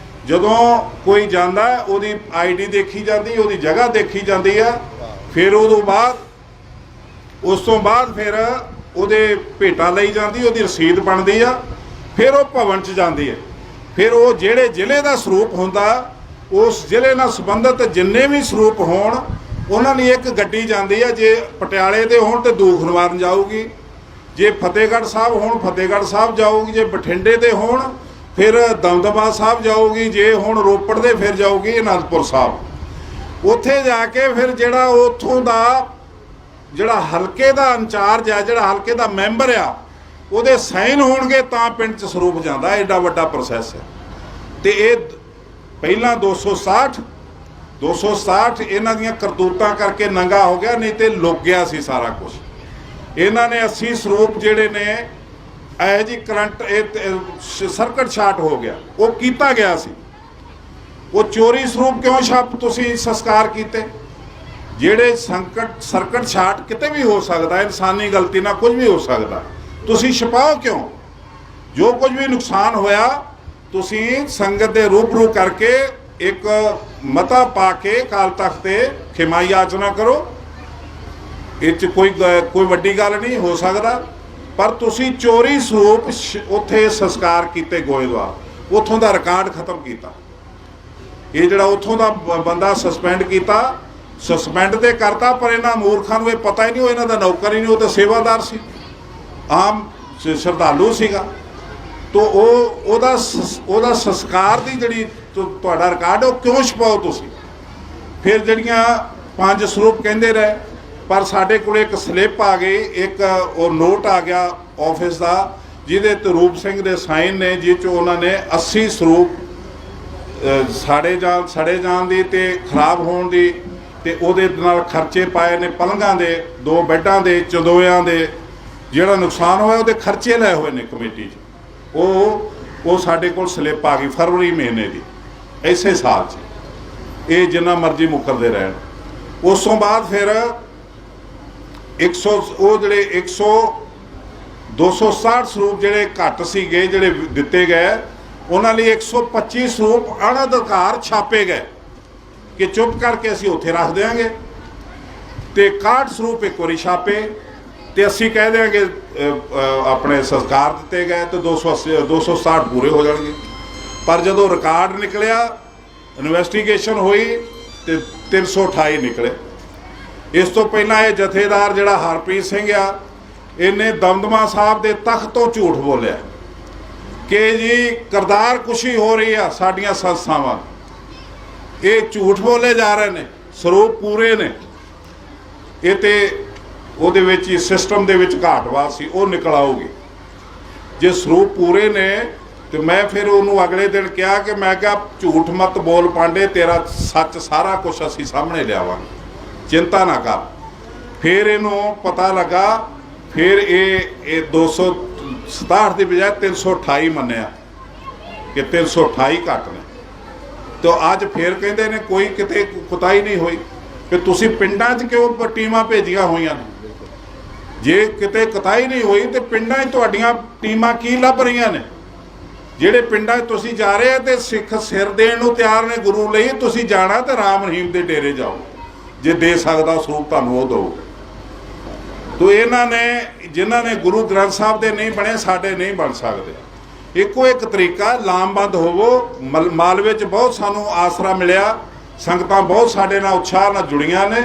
ਜਦੋਂ ਕੋਈ ਜਾਂਦਾ ਉਹਦੀ ਆਈਡੀ ਦੇਖੀ ਜਾਂਦੀ, ਉਹਦੀ ਜਗ੍ਹਾ ਦੇਖੀ ਜਾਂਦੀ ਆ, ਫਿਰ ਉਸ ਤੋਂ ਬਾਅਦ ਫਿਰ ਉਹਦੇ ਭੇਟਾ ਲਈ ਜਾਂਦੀ, ਉਹਦੀ ਰਸੀਦ ਬਣਦੀ ਆ, ਫਿਰ ਉਹ ਭਵਨ 'ਚ ਜਾਂਦੀ ਹੈ। ਫਿਰ ਉਹ ਜਿਹੜੇ ਜ਼ਿਲ੍ਹੇ ਦਾ ਸਰੂਪ ਹੁੰਦਾ, ਉਸ ਜ਼ਿਲ੍ਹੇ ਨਾਲ ਸੰਬੰਧਿਤ ਜਿੰਨੇ ਵੀ ਸਰੂਪ ਹੋਣ ਉਹਨਾਂ ਲਈ ਇੱਕ ਗੱਡੀ ਜਾਂਦੀ ਆ। ਜੇ ਪਟਿਆਲੇ ਦੇ ਹੋਣ ਤੇ ਦੂਖ ਨਿਵਾਰਨ ਜਾਊਗੀ, ਜੇ ਫਤਿਹਗੜ੍ਹ ਸਾਹਿਬ ਹੋਣ ਫਤਿਹਗੜ੍ਹ ਸਾਹਿਬ ਜਾਊਗੀ, ਜੇ ਬਠਿੰਡੇ ਦੇ ਹੋਣ ਫਿਰ ਦਮਦਮਾ ਸਾਹਿਬ ਜਾਊਗੀ, ਜੇ ਹੁਣ ਰੋਪੜ ਦੇ ਫਿਰ ਜਾਊਗੀ ਅਨੰਦਪੁਰ ਸਾਹਿਬ। ਉੱਥੇ ਜਾ ਕੇ ਫਿਰ ਜਿਹੜਾ ਉੱਥੋਂ ਦਾ ਜਿਹੜਾ ਹਲਕੇ ਦਾ ਇੰਚਾਰਜ ਆ, ਜਿਹੜਾ ਹਲਕੇ ਦਾ ਮੈਂਬਰ ਆ, ਉਹਦੇ ਸਾਈਨ ਹੋਣਗੇ ਤਾਂ ਪਿੰਡ 'ਚ ਸਰੂਪ ਜਾਂਦਾ। ਐਡਾ ਵੱਡਾ ਪ੍ਰੋਸੈਸ ਹੈ। ਤੇ ਇਹ ਪਹਿਲਾਂ 267 ਇਹਨਾਂ ਦੀਆਂ ਕਰਤੂਤਾਂ ਕਰਕੇ ਨੰਗਾ ਹੋ ਗਿਆ, ਨਹੀਂ ਤੇ ਲੁਕ ਗਿਆ ਸੀ ਸਾਰਾ ਕੁਝ। ਇਹਨਾਂ ਨੇ 80 ਸਰੂਪ ਜਿਹੜੇ ਨੇ ਇਹੋ ਜਿਹੀ ਕਰੰਟ ਸਰਕਟ ਸ਼ਾਰਟ ਹੋ ਗਿਆ, ਉਹ ਕੀਤਾ ਗਿਆ ਸੀ। ਉਹ ਚੋਰੀ ਸਰੂਪ ਕਿਉਂ ਛਾਪ ਤੁਸੀਂ ਸੰਸਕਾਰ ਕੀਤੇ? ਜਿਹੜੇ ਸਰਕਟ ਸ਼ਾਰਟ ਕਿਤੇ ਵੀ ਹੋ ਸਕਦਾ, ਇਨਸਾਨੀ ਗਲਤੀ ਨਾਲ ਕੁਝ ਵੀ ਹੋ ਸਕਦਾ, ਤੁਸੀਂ ਛਪਾਓ ਕਿਉਂ? ਜੋ ਕੁਝ ਵੀ ਨੁਕਸਾਨ ਹੋਇਆ ਤੁਸੀਂ ਸੰਗਤ ਦੇ ਰੂਬਰੂ ਕਰਕੇ ਇੱਕ ਮਤਾ ਪਾ ਕੇ ਅਕਾਲ ਤਖਤ ਤੇ ਖਿਮਾਈ ਯਾਚਨਾ ਕਰੋ। ਇਹ 'ਚ ਕੋਈ ਵੱਡੀ ਗੱਲ ਨਹੀਂ ਹੋ ਸਕਦਾ। ਪਰ ਤੁਸੀਂ ਚੋਰੀ ਸਰੂਪ ਉੱਥੇ ਸੰਸਕਾਰ ਕੀਤੇ ਗੋਇੰਦਵਾਲ, ਉੱਥੋਂ ਦਾ ਰਿਕਾਰਡ ਖਤਮ ਕੀਤਾ। ਇਹ ਜਿਹੜਾ ਉੱਥੋਂ ਦਾ ਬੰਦਾ ਸਸਪੈਂਡ ਕੀਤਾ, ਸਸਪੈਂਡ ਤੇ ਕਰਤਾ, ਪਰ ਇਹਨਾਂ ਮੂਰਖਾਂ ਨੂੰ ਇਹ ਪਤਾ ਹੀ ਨਹੀਂ, ਉਹ ਇਹਨਾਂ ਦਾ ਨੌਕਰ ਹੀ ਨਹੀਂ, ਉਹ ਤਾਂ ਸੇਵਾਦਾਰ ਸੀ, ਆਮ ਸ਼ਰਧਾਲੂ ਸੀਗਾ। ਤੋ ਉਹਦਾ ਸੰਸਕਾਰ ਦੀ ਜਿਹੜੀ ਤੁਹਾਡਾ ਰਿਕਾਰਡ, ਉਹ ਕਿਉਂ ਛਪਾਓ ਤੁਸੀਂ? ਫਿਰ ਜਿਹੜੀਆਂ 5 ਸਰੂਪ ਕਹਿੰਦੇ ਰਹੇ, ਪਰ ਸਾਡੇ ਕੋਲ ਇੱਕ ਸਲਿੱਪ ਆ ਗਈ, ਇੱਕ ਉਹ ਨੋਟ ਆ ਗਿਆ ਆਫਿਸ ਦਾ, ਜਿਹਦੇ ਤੇ ਰੂਪ ਸਿੰਘ ਦੇ ਸਾਈਨ ਨੇ, ਜਿਹ 'ਚ ਉਹਨਾਂ ਨੇ 80 ਸਰੂਪ ਸੜੇ ਜਾਣ ਦੀ ਤੇ ਖਰਾਬ ਹੋਣ ਦੀ, ਤੇ ਉਹਦੇ ਨਾਲ ਖਰਚੇ ਪਾਏ ਨੇ, ਪਲੰਘਾਂ ਦੇ, 2 ਬੈੱਡਾਂ ਦੇ, ਚਦੋਇਆਂ ਦੇ, ਜਿਹੜਾ ਨੁਕਸਾਨ ਹੋਇਆ ਉਹਦੇ ਖਰਚੇ ਲਏ ਹੋਏ ਨੇ ਕਮੇਟੀ 'ਚ। ਉਹ ਸਾਡੇ ਕੋਲ ਸਲਿੱਪ ਆ ਗਈ ਫਰਵਰੀ ਮਹੀਨੇ ਦੀ, ਇਸੇ ਸਾਲ 'ਚ। ਇਹ ਜਿੰਨਾ ਮਰਜ਼ੀ ਮੁਕਰਦੇ ਰਹਿਣ। ਉਸ ਤੋਂ ਬਾਅਦ ਫਿਰ 267 ਸਰੂਪ ਜਿਹੜੇ ਘੱਟ ਸੀਗੇ, ਜਿਹੜੇ ਦਿੱਤੇ ਗਏ, ਉਹਨਾਂ ਲਈ 125 ਸਰੂਪ ਅਣਅਧਿਕਾਰ ਛਾਪੇ ਗਏ ਕਿ ਚੁੱਪ ਕਰਕੇ ਅਸੀਂ ਉੱਥੇ ਰੱਖ ਦਿਆਂਗੇ, ਤੇ 61 ਸਰੂਪ ਇੱਕ ਵਾਰੀ ਛਾਪੇ ਤੇ ਅਸੀਂ ਕਹਿ ਦਿਆਂਗੇ ਆਪਣੇ ਸੰਸਕਾਰ ਦਿੱਤੇ ਗਏ, ਤੇ 267 ਪੂਰੇ ਹੋ ਜਾਣਗੇ। ਪਰ ਜਦੋਂ ਰਿਕਾਰਡ ਨਿਕਲਿਆ, ਇਨਵੈਸਟੀਗੇਸ਼ਨ ਹੋਈ, ਤੇ 328 ਨਿਕਲੇ। ਇਸ ਤੋਂ ਪਹਿਲਾਂ ਇਹ ਜਥੇਦਾਰ ਜਿਹੜਾ ਹਰਪ੍ਰੀਤ ਸਿੰਘ ਆ, ਇਹਨੇ ਦਮਦਮਾ ਸਾਹਿਬ ਦੇ ਤਖਤ ਤੋਂ ਝੂਠ ਬੋਲਿਆ ਕਿ ਜੀ ਕਰਤਾਰ ਕੁਸ਼ੀ ਹੋ ਰਹੀ ਆ ਸਾਡੀਆਂ ਸੰਸਥਾਵਾਂ। ਇਹ ਝੂਠ ਬੋਲੇ ਜਾ ਰਹੇ ਨੇ, ਸਰੂਪ ਪੂਰੇ ਨੇ। ਇਹ ਤੇ ਉਹਦੇ ਵਿੱਚ ਹੀ ਸਿਸਟਮ ਦੇ ਵਿੱਚ ਘਾਟਵਾਦ ਸੀ, ਉਹ ਨਿਕਲ ਆਊਗੀ। ਜੇ ਸਰੂਪ ਪੂਰੇ ਨੇ ਤੇ ਮੈਂ ਫਿਰ ਉਹਨੂੰ ਅਗਲੇ ਦਿਨ ਕਿਹਾ ਕਿ ਮੈਂ ਕਿਹਾ ਝੂਠ ਮਤ ਬੋਲ ਪਾਂਡੇ, ਤੇਰਾ ਸੱਚ ਸਾਰਾ ਕੁਝ ਅਸੀਂ ਸਾਹਮਣੇ ਲਿਆਵਾਂਗੇ, ਚਿੰਤਾ ਨਾ ਕਰ। ਫਿਰ ਇਹਨੂੰ ਪਤਾ ਲੱਗਾ, ਫਿਰ ਇਹ 267 ਦੀ ਬਜਾਏ 328 ਮੰਨਿਆ ਕਿ 328 ਘੱਟ ਨੇ। ਤੇ ਅੱਜ ਫਿਰ ਕਹਿੰਦੇ ਨੇ ਕੋਈ ਕਿਤੇ ਕੁਤਾਹੀ ਨਹੀਂ ਹੋਈ, ਕਿ ਤੁਸੀਂ ਪਿੰਡਾਂ 'ਚ ਕਿਉਂ ਟੀਮਾਂ ਭੇਜੀਆਂ ਹੋਈਆਂ ਨੇ? ਜੇ ਕਿਤੇ ਕੁਤਾਹੀ ਨਹੀਂ ਹੋਈ ਤੇ ਪਿੰਡਾਂ 'ਚ ਤੁਹਾਡੀਆਂ ਟੀਮਾਂ ਕੀ ਲੱਭ ਰਹੀਆਂ ਨੇ? ਜਿਹੜੇ ਪਿੰਡਾਂ 'ਚ ਤੁਸੀਂ ਜਾ ਰਹੇ ਆ ਤੇ ਸਿੱਖ ਸਿਰ ਦੇਣ ਨੂੰ ਤਿਆਰ ਨੇ ਗੁਰੂ ਲਈ, ਤੁਸੀਂ ਜਾਣਾ ਤੇ ਰਾਮ ਰਹੀਮ ਦੇ ਡੇਰੇ ਜਾਓ, ਜੇ ਦੇ ਸਕਦਾ ਸਰੂਪ ਤੁਹਾਨੂੰ ਉਹ ਦਿਓ। ਤੋ ਇਹਨਾਂ ਨੇ, ਜਿਨ੍ਹਾਂ ਨੇ ਗੁਰੂ ਗ੍ਰੰਥ ਸਾਹਿਬ ਦੇ ਨਹੀਂ ਬਣੇ, ਸਾਡੇ ਨਹੀਂ ਬਣ ਸਕਦੇ। ਇੱਕੋ ਇੱਕ ਤਰੀਕਾ, ਲਾਮਬੰਦ ਹੋਵੋ। ਮਾਲਵੇ 'ਚ ਬਹੁਤ ਸਾਨੂੰ ਆਸਰਾ ਮਿਲਿਆ, ਸੰਗਤਾਂ ਬਹੁਤ ਸਾਡੇ ਨਾਲ ਉਤਸ਼ਾਹ ਨਾਲ ਜੁੜੀਆਂ ਨੇ,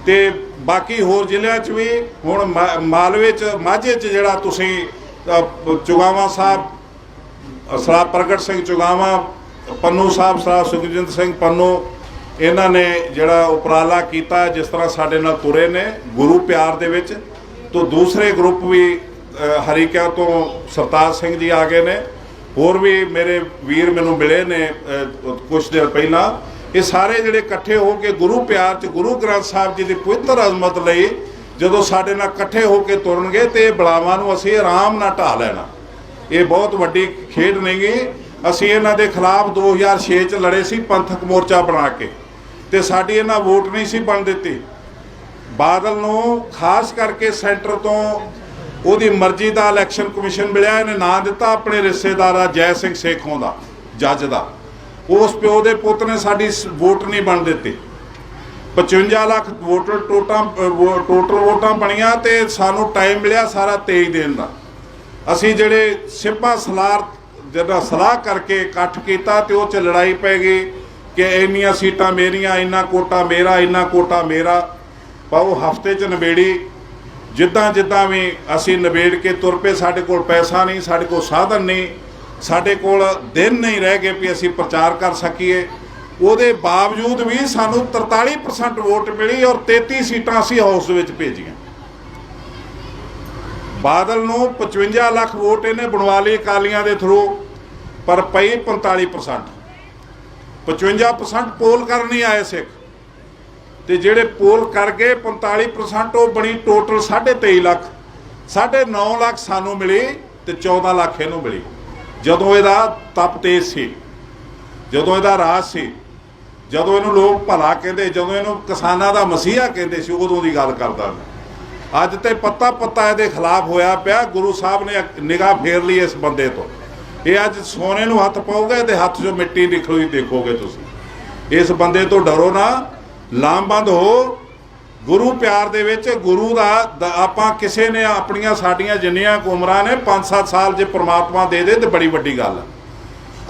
ਤੇ ਬਾਕੀ ਹੋਰ ਜ਼ਿਲ੍ਹਿਆਂ 'ਚ ਵੀ। ਹੁਣ ਮਾਲਵੇ 'ਚ, ਮਾਝੇ 'ਚ ਜਿਹੜਾ ਤੁਸੀਂ ਚੁਗਾਵਾਂ ਸਾਹਿਬ, ਸਰਾ ਪ੍ਰਗਟ ਸਿੰਘ ਚੁਗਾਵਾਂ, ਪੰਨੂ ਸਾਹਿਬ ਸਰਾ ਸੁਖਜਿੰਦਰ ਸਿੰਘ ਪੰਨੂ, ਇਹਨਾਂ ਨੇ ਜਿਹੜਾ ਉਪਰਾਲਾ ਕੀਤਾ, ਜਿਸ ਤਰ੍ਹਾਂ ਸਾਡੇ ਨਾਲ ਤੁਰੇ ਨੇ ਗੁਰੂ ਪਿਆਰ ਦੇ ਵਿੱਚ। ਤੋਂ ਦੂਸਰੇ ਗਰੁੱਪ ਵੀ ਹਰੀਕਿਆਂ ਤੋਂ ਸਰਤਾਜ ਸਿੰਘ ਜੀ ਆ ਗਏ ਨੇ, ਹੋਰ ਵੀ ਮੇਰੇ ਵੀਰ ਮੈਨੂੰ ਮਿਲੇ ਨੇ ਕੁਛ ਦਿਨ ਪਹਿਲਾਂ। ਇਹ ਸਾਰੇ ਜਿਹੜੇ ਇਕੱਠੇ ਹੋ ਕੇ ਗੁਰੂ ਪਿਆਰ 'ਚ, ਗੁਰੂ ਗ੍ਰੰਥ ਸਾਹਿਬ ਜੀ ਦੀ ਪਵਿੱਤਰ ਅਜ਼ਮਤ ਲਈ ਜਦੋਂ ਸਾਡੇ ਨਾਲ ਇਕੱਠੇ ਹੋ ਕੇ ਤੁਰਨਗੇ ਤੇ ਇਹ ਬਲਾਵਾਂ ਨੂੰ ਅਸੀਂ ਆਰਾਮ ਨਾਲ ਢਾਹ ਲੈਣਾ। ਇਹ ਬਹੁਤ ਵੱਡੀ ਖੇਡ ਨਹੀਂਗੀ। ਅਸੀਂ ਇਹਨਾਂ ਦੇ ਖਿਲਾਫ 2006 ਚ ਲੜੇ ਸੀ ਪੰਥਕ ਮੋਰਚਾ ਬਣਾ ਕੇ, ਤੇ ਸਾਡੀ ਇਹਨਾਂ ਵੋਟ ਨਹੀਂ ਸੀ ਬਣ ਦਿੱਤੀ। ਬਾਦਲ ਨੂੰ ਖਾਸ ਕਰਕੇ ਸੈਂਟਰ ਤੋਂ ਉਹਦੀ ਮਰਜ਼ੀ ਦਾ ਇਲੈਕਸ਼ਨ ਕਮਿਸ਼ਨ ਮਿਲਿਆ, ਇਹਨੇ ਨਾਂ ਦਿੱਤਾ ਆਪਣੇ ਰਿਸ਼ਤੇਦਾਰ ਜੈ ਸਿੰਘ ਸੇਖੋਂ ਦਾ, ਜੱਜ ਦਾ। ਉਸ ਪਿਓ ਦੇ ਪੁੱਤ ਨੇ ਸਾਡੀ ਵੋਟ ਨਹੀਂ ਬਣ ਦਿੱਤੀ। 55 ਲੱਖ ਟੋਟਲ ਵੋਟਾਂ ਬਣੀਆਂ ਤੇ ਸਾਨੂੰ ਟਾਈਮ ਮਿਲਿਆ ਸਾਰਾ 23 ਦਿਨ ਦਾ। ਅਸੀਂ ਜਿਹੜੇ ਸਿਪਾਹ ਸਲਾਰ ਜਿਹੜਾ ਸਲਾਹ ਕਰਕੇ ਇਕੱਠ ਕੀਤਾ ਤੇ ਉਹ 'ਚ ਲੜਾਈ ਪੈ ਗਈ ਕਿ ਇੰਨੀਆਂ ਸੀਟਾਂ ਮੇਰੀਆਂ, ਇੰਨਾ ਕੋਟਾ ਮੇਰਾ, ਇੰਨਾ ਕੋਟਾ ਮੇਰਾ। ਪਰ ਉਹ ਹਫ਼ਤੇ 'ਚ ਨਿਬੇੜੀ। ਜਿੱਦਾਂ ਵੀ ਅਸੀਂ ਨਿਬੇੜ ਕੇ ਤੁਰ ਪਏ। ਸਾਡੇ ਕੋਲ ਪੈਸਾ ਨਹੀਂ, ਸਾਡੇ ਕੋਲ ਸਾਧਨ ਨਹੀਂ, ਸਾਡੇ ਕੋਲ ਦਿਨ ਨਹੀਂ ਰਹਿ ਗਏ ਵੀ ਅਸੀਂ ਪ੍ਰਚਾਰ ਕਰ ਸਕੀਏ। ਉਹਦੇ ਬਾਵਜੂਦ ਵੀ ਸਾਨੂੰ 43% ਵੋਟ ਮਿਲੀ ਔਰ 33 ਸੀਟਾਂ ਅਸੀਂ ਹਾਊਸ ਵਿੱਚ ਭੇਜੀਆਂ। ਬਾਦਲ ਨੂੰ 55 ਲੱਖ ਵੋਟ ਇਹਨੇ ਬਣਵਾ ਲਈ ਅਕਾਲੀਆਂ ਦੇ ਥਰੂ, ਪਰ ਪਈ 45%। 55% ਪੋਲ ਕਰਨ ਨਹੀਂ ਆਏ ਸਿੱਖ, ਤੇ ਜਿਹੜੇ ਪੋਲ ਕਰ ਗਏ 45% ਉਹ ਬਣੀ ਟੋਟਲ 23.5 ਲੱਖ। 9.5 ਲੱਖ ਸਾਨੂੰ ਮਿਲੀ ਤੇ 14 ਲੱਖ ਇਹਨੂੰ ਮਿਲੀ। ਜਦੋਂ ਇਹਦਾ ਤਪ ਤੇਜ਼ ਸੀ, ਜਦੋਂ ਇਹਦਾ ਰਾਜ ਸੀ, ਜਦੋਂ ਇਹਨੂੰ ਲੋਕ ਭਲਾ ਕਹਿੰਦੇ, ਜਦੋਂ ਇਹਨੂੰ ਕਿਸਾਨਾਂ ਦਾ ਮਸੀਹਾ ਕਹਿੰਦੇ ਸੀ, ਉਦੋਂ ਦੀ ਗੱਲ ਕਰਦਾ ਮੈਂ। ਅੱਜ ਤੇ ਪੱਤਾ ਇਹਦੇ ਖਿਲਾਫ ਹੋਇਆ ਪਿਆ। ਗੁਰੂ ਸਾਹਿਬ ਨੇ ਨਿਗਾਹ ਫੇਰ ਲਈ ਇਸ ਬੰਦੇ ਤੋਂ। ਇਹ ਅੱਜ ਸੋਨੇ ਨੂੰ ਹੱਥ ਪਾਊਗਾ, ਇਹਦੇ ਹੱਥ 'ਚੋਂ ਮਿੱਟੀ ਨਿਕਲਦੀ ਦੇਖੋਗੇ ਤੁਸੀਂ। ਇਸ ਬੰਦੇ ਤੋਂ ਡਰੋ ਨਾ, ਲਾਮਬੰਦ ਹੋ ਗੁਰੂ ਪਿਆਰ ਦੇ ਵਿੱਚ। ਗੁਰੂ ਦਾ ਆਪਾਂ ਕਿਸੇ ਨੇ ਆਪਣੀਆਂ ਸਾਡੀਆਂ ਜਿੰਨੀਆਂ ਉਮਰਾਂ ਨੇ 5-7 ਸਾਲ ਜੇ ਪ੍ਰਮਾਤਮਾ ਦੇ ਦੇ ਤੇ ਬੜੀ ਵੱਡੀ ਗੱਲ ਆ।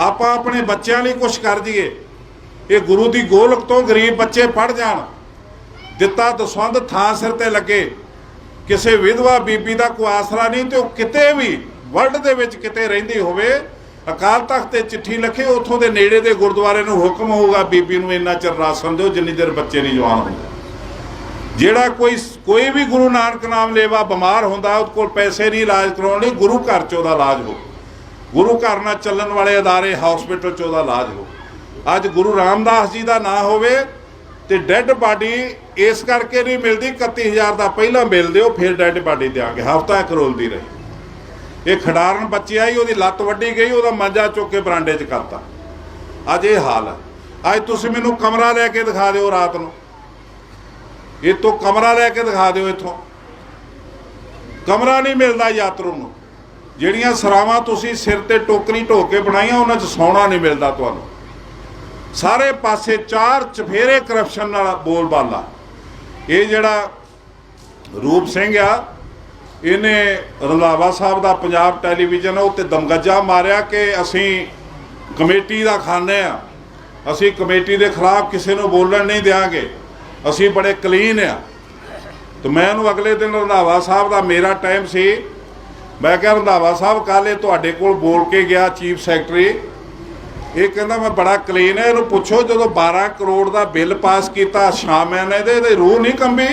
ਆਪਾਂ ਆਪਣੇ ਬੱਚਿਆਂ ਲਈ ਕੁਛ ਕਰ ਦਈਏ। ਇਹ ਗੁਰੂ ਦੀ ਗੋਲਕ ਤੋਂ ਗਰੀਬ ਬੱਚੇ ਪੜ੍ਹ ਜਾਣ, ਦਿੱਤਾ ਦਸਵੰਧ ਥਾਂ ਸਿਰ ਤੇ ਲੱਗੇ। ਕਿਸੇ ਵਿਧਵਾ ਬੀਬੀ ਦਾ ਕੋਈ ਆਸਰਾ ਨਹੀਂ, ਤੇ ਉਹ ਕਿਤੇ ਵੀ ਵਰਲਡ ਦੇ ਵਿੱਚ ਕਿਤੇ ਰਹਿੰਦੀ ਹੋਵੇ, ਅਕਾਲ ਤਖਤ ਤੇ ਚਿੱਠੀ ਲਿਖੇ, ਉੱਥੋਂ ਦੇ ਨੇੜੇ ਦੇ ਗੁਰਦੁਆਰੇ ਨੂੰ ਹੁਕਮ ਹੋਊਗਾ ਬੀਬੀ ਨੂੰ ਇੰਨਾ ਚਿਰ ਰਾਸ਼ਨ ਦਿਓ ਜਿੰਨੀ ਦੇਰ ਬੱਚੇ ਨਹੀਂ ਜਵਾਨ ਹੁੰਦੇ। ਜਿਹੜਾ ਕੋਈ ਵੀ ਗੁਰੂ ਨਾਨਕ ਨਾਮ ਲੇਵਾ ਬਿਮਾਰ ਹੁੰਦਾ, ਉਹਦੇ ਕੋਲ ਪੈਸੇ ਨਹੀਂ ਇਲਾਜ ਕਰਾਉਣ ਲਈ, ਗੁਰੂ ਘਰ 'ਚ ਉਹਦਾ ਇਲਾਜ ਹੋ। ਗੁਰੂ ਘਰ ਨਾਲ ਚੱਲਣ ਵਾਲੇ ਅਦਾਰੇ ਹਸਪੀਟਲ 'ਚ ਉਹਦਾ ਇਲਾਜ ਹੋ। ਅੱਜ ਗੁਰੂ ਰਾਮਦਾਸ ਜੀ ਦਾ ਨਾਂ ਹੋਵੇ ਤੇ ਡੈੱਡ ਬਾਡੀ ਇਸ ਕਰਕੇ ਨਹੀਂ ਮਿਲਦੀ, 31,000 ਦਾ ਪਹਿਲਾਂ ਮਿਲ ਦਿਓ ਫਿਰ ਡੈੱਡ ਬਾਡੀ ਦਿਆਂਗੇ। ਹਫ਼ਤਾ ਇੱਕ ਰੋਲਦੀ ਰਹੀ। ਇਹ ਖਿਡਾਰਨ ਬੱਚੇ ਆਈ, ਉਹਦੀ ਲੱਤ ਵੱਢੀ ਗਈ, ਉਹਦਾ ਮੰਜਾ ਚੁੱਕ ਕੇ ਬਰਾਂਡੇ 'ਚ ਕਰਤਾ। ਅੱਜ ਇਹ ਹਾਲ ਹੈ। ਅੱਜ ਤੁਸੀਂ ਮੈਨੂੰ ਕਮਰਾ ਲੈ ਕੇ ਦਿਖਾ ਦਿਓ ਰਾਤ ਨੂੰ, ਇਹ ਤੋਂ ਕਮਰਾ ਲੈ ਕੇ ਦਿਖਾ ਦਿਓ। ਇੱਥੋਂ ਕਮਰਾ ਨਹੀਂ ਮਿਲਦਾ ਯਾਤਰੂ ਨੂੰ। ਜਿਹੜੀਆਂ ਸਰਾਵਾਂ ਤੁਸੀਂ ਸਿਰ ਤੇ ਟੋਕਰੀ ਢੋ ਕੇ ਬਣਾਈਆਂ, ਉਹਨਾਂ 'ਚ ਸੌਣਾ ਨਹੀਂ ਮਿਲਦਾ ਤੁਹਾਨੂੰ। ਸਾਰੇ ਪਾਸੇ ਚਾਰ ਚਫੇਰੇ ਕਰਪਸ਼ਨ ਨਾਲ ਬੋਲਬਾਲਾ। ਇਹ ਜਿਹੜਾ ਰੂਪ ਸਿੰਘ ਆ, ਇਹਨੇ ਰੰਧਾਵਾ ਸਾਹਿਬ ਦਾ ਪੰਜਾਬ ਟੈਲੀਵਿਜ਼ਨ ਉੱਤੇ ਦਮਗੱਜਾ ਮਾਰਿਆ ਕਿ ਅਸੀਂ ਕਮੇਟੀ ਦਾ ਖਾਨੇ ਆ, ਅਸੀਂ ਕਮੇਟੀ ਦੇ ਖਿਲਾਫ ਕਿਸੇ ਨੂੰ ਬੋਲਣ ਨਹੀਂ ਦਿਆਂਗੇ, ਅਸੀਂ ਬੜੇ ਕਲੀਨ ਆ। ਤੇ ਮੈਂ ਉਹਨੂੰ ਅਗਲੇ ਦਿਨ ਰੰਧਾਵਾ ਸਾਹਿਬ ਦਾ ਮੇਰਾ ਟਾਈਮ ਸੀ, ਮੈਂ ਕਿਹਾ ਰੰਧਾਵਾ ਸਾਹਿਬ ਕੱਲ੍ਹ ਇਹ ਤੁਹਾਡੇ ਕੋਲ ਬੋਲ ਕੇ ਗਿਆ ਚੀਫ ਸੈਕਟਰੀ, ਇਹ ਕਹਿੰਦਾ ਮੈਂ ਬੜਾ ਕਲੀਨ ਹੈ। ਇਹਨੂੰ ਪੁੱਛੋ ਜਦੋਂ 12 ਕਰੋੜ ਦਾ ਬਿੱਲ ਪਾਸ ਕੀਤਾ ਸ਼ਾਮਿਆਂ ਨੇ, ਇਹਦੇ ਰੂਹ ਨਹੀਂ ਕੰਬੀ?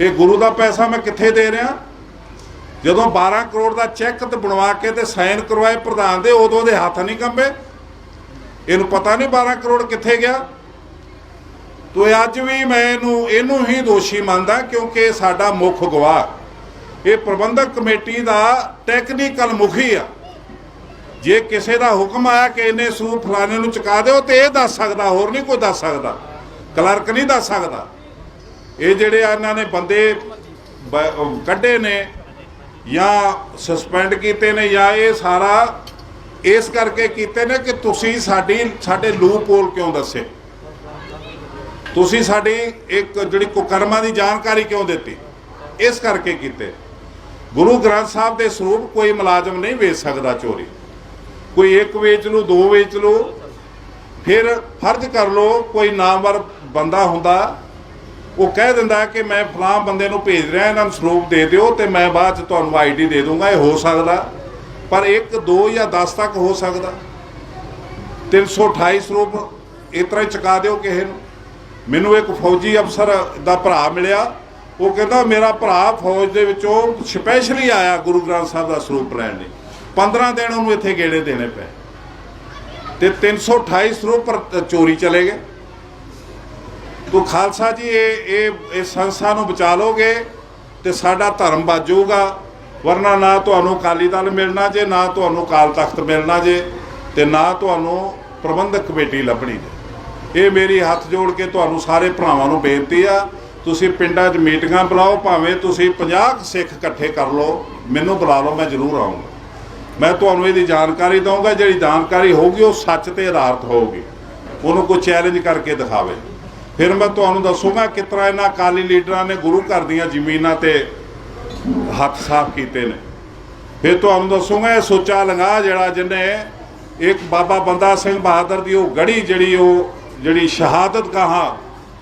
ਇਹ ਗੁਰੂ ਦਾ ਪੈਸਾ ਮੈਂ ਕਿੱਥੇ ਦੇ ਰਿਹਾ? ਜਦੋਂ 12 ਕਰੋੜ ਦਾ ਚੈੱਕ ਤੇ ਬਣਵਾ ਕੇ ਤੇ ਸਾਈਨ ਕਰਵਾਏ ਪ੍ਰਧਾਨ ਦੇ, ਉਦੋਂ ਦੇ ਹੱਥ ਨਹੀਂ ਕੰਬੇ? ਇਹਨੂੰ ਪਤਾ ਨਹੀਂ 12 ਕਰੋੜ ਕਿੱਥੇ ਗਿਆ? ਤੋ ਅੱਜ ਵੀ ਮੈਂ ਇਹਨੂੰ ਹੀ ਦੋਸ਼ੀ ਮੰਨਦਾ, ਕਿਉਂਕਿ ਸਾਡਾ ਮੁੱਖ ਗਵਾਹ ਇਹ ਪ੍ਰਬੰਧਕ ਕਮੇਟੀ ਦਾ ਟੈਕਨੀਕਲ ਮੁਖੀ ਆ। ਜੇ ਕਿਸੇ ਦਾ ਹੁਕਮ ਆਇਆ ਕਿ ਇਹਨੇ ਸੂਰ ਫਲਾਣੇ ਨੂੰ ਚੁਕਾ ਦਿਓ, ਤੇ ਇਹ ਦੱਸ ਸਕਦਾ, ਹੋਰ ਨਹੀਂ ਕੋਈ ਦੱਸ ਸਕਦਾ, ਕਲਰਕ ਨਹੀਂ ਦੱਸ ਸਕਦਾ। ਇਹ ਜਿਹੜੇ ਇਹਨਾਂ ਨੇ ਬੰਦੇ ਕੱਢੇ ਨੇ ਜਾਂ ਸਸਪੈਂਡ ਕੀਤੇ ਨੇ, ਜਾਂ ਇਹ ਸਾਰਾ ਇਸ ਕਰਕੇ ਕੀਤੇ ਨੇ ਕਿ ਤੁਸੀਂ ਸਾਡੇ ਲੂਪ ਹੋਲ ਕਿਉਂ ਦੱਸੇ, ਤੁਸੀਂ ਸਾਡੀ ਇੱਕ ਜਿਹੜੀ ਕੁਕਰਮਾਂ ਦੀ ਜਾਣਕਾਰੀ ਕਿਉਂ ਦਿੱਤੀ, ਇਸ ਕਰਕੇ ਕੀਤੇ। ਗੁਰੂ ਗ੍ਰੰਥ ਸਾਹਿਬ ਦੇ ਸਰੂਪ ਕੋਈ ਮੁਲਾਜ਼ਮ ਨਹੀਂ ਵੇਚ ਸਕਦਾ ਚੋਰੀ। ਕੋਈ ਇੱਕ ਵੇਚ ਲੂ, ਦੋ ਵੇਚ ਲੂ, ਫਿਰ ਫਰਜ਼ ਕਰ ਲਓ ਕੋਈ ਨਾਮਵਰ ਬੰਦਾ ਹੁੰਦਾ, ਉਹ ਕਹਿ ਦਿੰਦਾ ਕਿ ਮੈਂ ਫਲਾਂ ਬੰਦੇ ਨੂੰ ਭੇਜ ਰਿਹਾ, ਇਹਨਾਂ ਨੂੰ ਸਰੂਪ ਦੇ ਦਿਓ ਤੇ ਮੈਂ ਬਾਅਦ 'ਚ ਤੁਹਾਨੂੰ ਆਈਡੀ ਦੇ ਦੂੰਗਾ। ਇਹ ਹੋ ਸਕਦਾ, ਪਰ 1, 2 ਜਾਂ 10 ਤੱਕ ਹੋ ਸਕਦਾ। 328 ਸਰੂਪ ਇਸ ਤਰ੍ਹਾਂ ਹੀ ਚੁਕਾ ਦਿਓ ਕਿਸੇ ਨੂੰ। ਮੈਨੂੰ ਇੱਕ ਫੌਜੀ ਅਫਸਰ ਦਾ ਭਰਾ ਮਿਲਿਆ, ਉਹ ਕਹਿੰਦਾ ਮੇਰਾ ਭਰਾ ਫੌਜ ਦੇ ਵਿੱਚੋਂ ਸਪੈਸ਼ਲੀ ਆਇਆ ਗੁਰੂ ਗ੍ਰੰਥ ਸਾਹਿਬ ਦਾ ਸਰੂਪ ਲੈਣ ਲਈ, 15 ਦਿਨ ਉਹਨੂੰ ਇੱਥੇ ਗੇੜੇ ਦੇਣੇ ਪਏ ਤੇ 328 ਸਰੂਪ ਚੋਰੀ ਚਲੇ ਗਏ। तो खालसा जी ये संस्था नूं बचा लोगे तो साडा धर्म बच जाऊगा, वरना ना तुहानूं अकाली दल मिलना जे, ना तुहानूं अकाल तख्त मिलना जे, ते ना तुहानूं प्रबंधक कमेटी लभणी जे। ये मेरी हथ जोड़ के तुहानूं सारे भरावां नूं बेनती आ, तुसीं पिंडां 'च मीटिंगां बुलाओ, भावें तुसीं 50 सिख इकट्ठे कर लो, मैनूं बुला लो, मैं जरूर आऊँगा। मैं तुहानूं इहदी जानकारी दूँगा, जिहड़ी जानकारी होगी वो सच ते आधारित होगी, उन्होंने कोई चैलेंज करके दिखावे। फिर मैं तुहानूं दसूँगा किस तरह इन्हां अकाली लीडरां ने गुरु घर दीआं जमीनां ते हत्थ साफ कीते ने। फिर तुहानूं दसूँगा ये सुच्चा लंगाह जिहड़ा जिन्हें एक बाबा बंदा सिंह बहादुर की वो गढ़ी जिहड़ी शहादत गाहां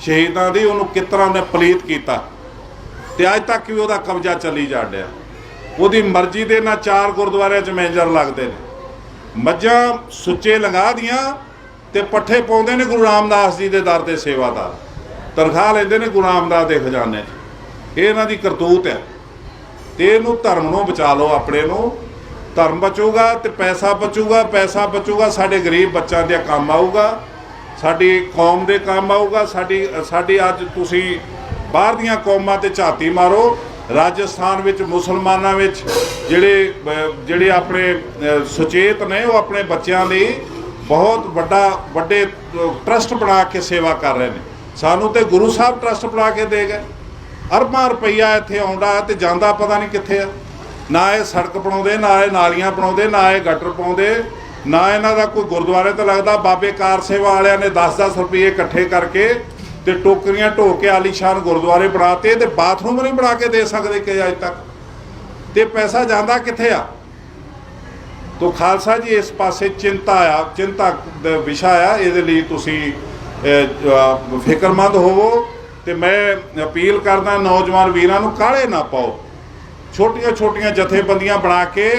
शहीदां दी उन्होंने किस तरह ने पलीत किया, ते अज तक भी वह कब्जा चली जा रहा। ਉਹਦੀ मर्जी ਦੇ ना 4 गुरुद्वारे च मैनेजर लगते हैं, मझां सुच्चे लंगाह दियां ते पट्ठे पाउंदे ने गुरु रामदास जी के दर ते सेवादार, तनख्वाह लेंदे ने गुरु रामदास के खजाने 'ਚ। ये इन्हां दी करतूत है। तो इहनूं धर्म नूं बचा लो, अपने नूं धर्म बचूगा तो पैसा बचूगा, पैसा बचूगा साडे गरीब बच्चों दे काम आऊगा, साडी कौम दे काम आऊगा। साडी अज तुसीं बाहर दीआं कौमां ते झाती मारो, राजस्थान विच मुसलमानां विच ਜਿਹੜੇ अपने सुचेत ने वो अपने बच्चों की बहुत वड्डे ट्रस्ट बना के सेवा कर रहे हैं। सानू तो गुरु साहब ट्रस्ट बना के दे गए, अरबां रुपया इत्थे आउंदा ते जांदा पता नहीं कित्थे आ। ना ये सड़क बनाउंदे, ना ये नालियां बनाउंदे, ना ये गटर पाउंदे, ना इन्हां दा कोई गुरुद्वारे ते लगदा। बाबे कार सेवा वालियां ने 10-10 रुपये इकट्ठे करके ते टोकरियां ढो के आलीशान गुरुद्वारे बनाते, ते बाथरूम नहीं बना के दे सकते कि अज तक, तो पैसा जाता कित्थे आ। तो खालसा जी इस पासे चिंता विषय आ, ये तुसीं फिक्रमंद होवो। तो मैं अपील करदा नौजवान वीरां नूं काले ना पाओ, छोटियां छोटियां जथेबंदियां बना के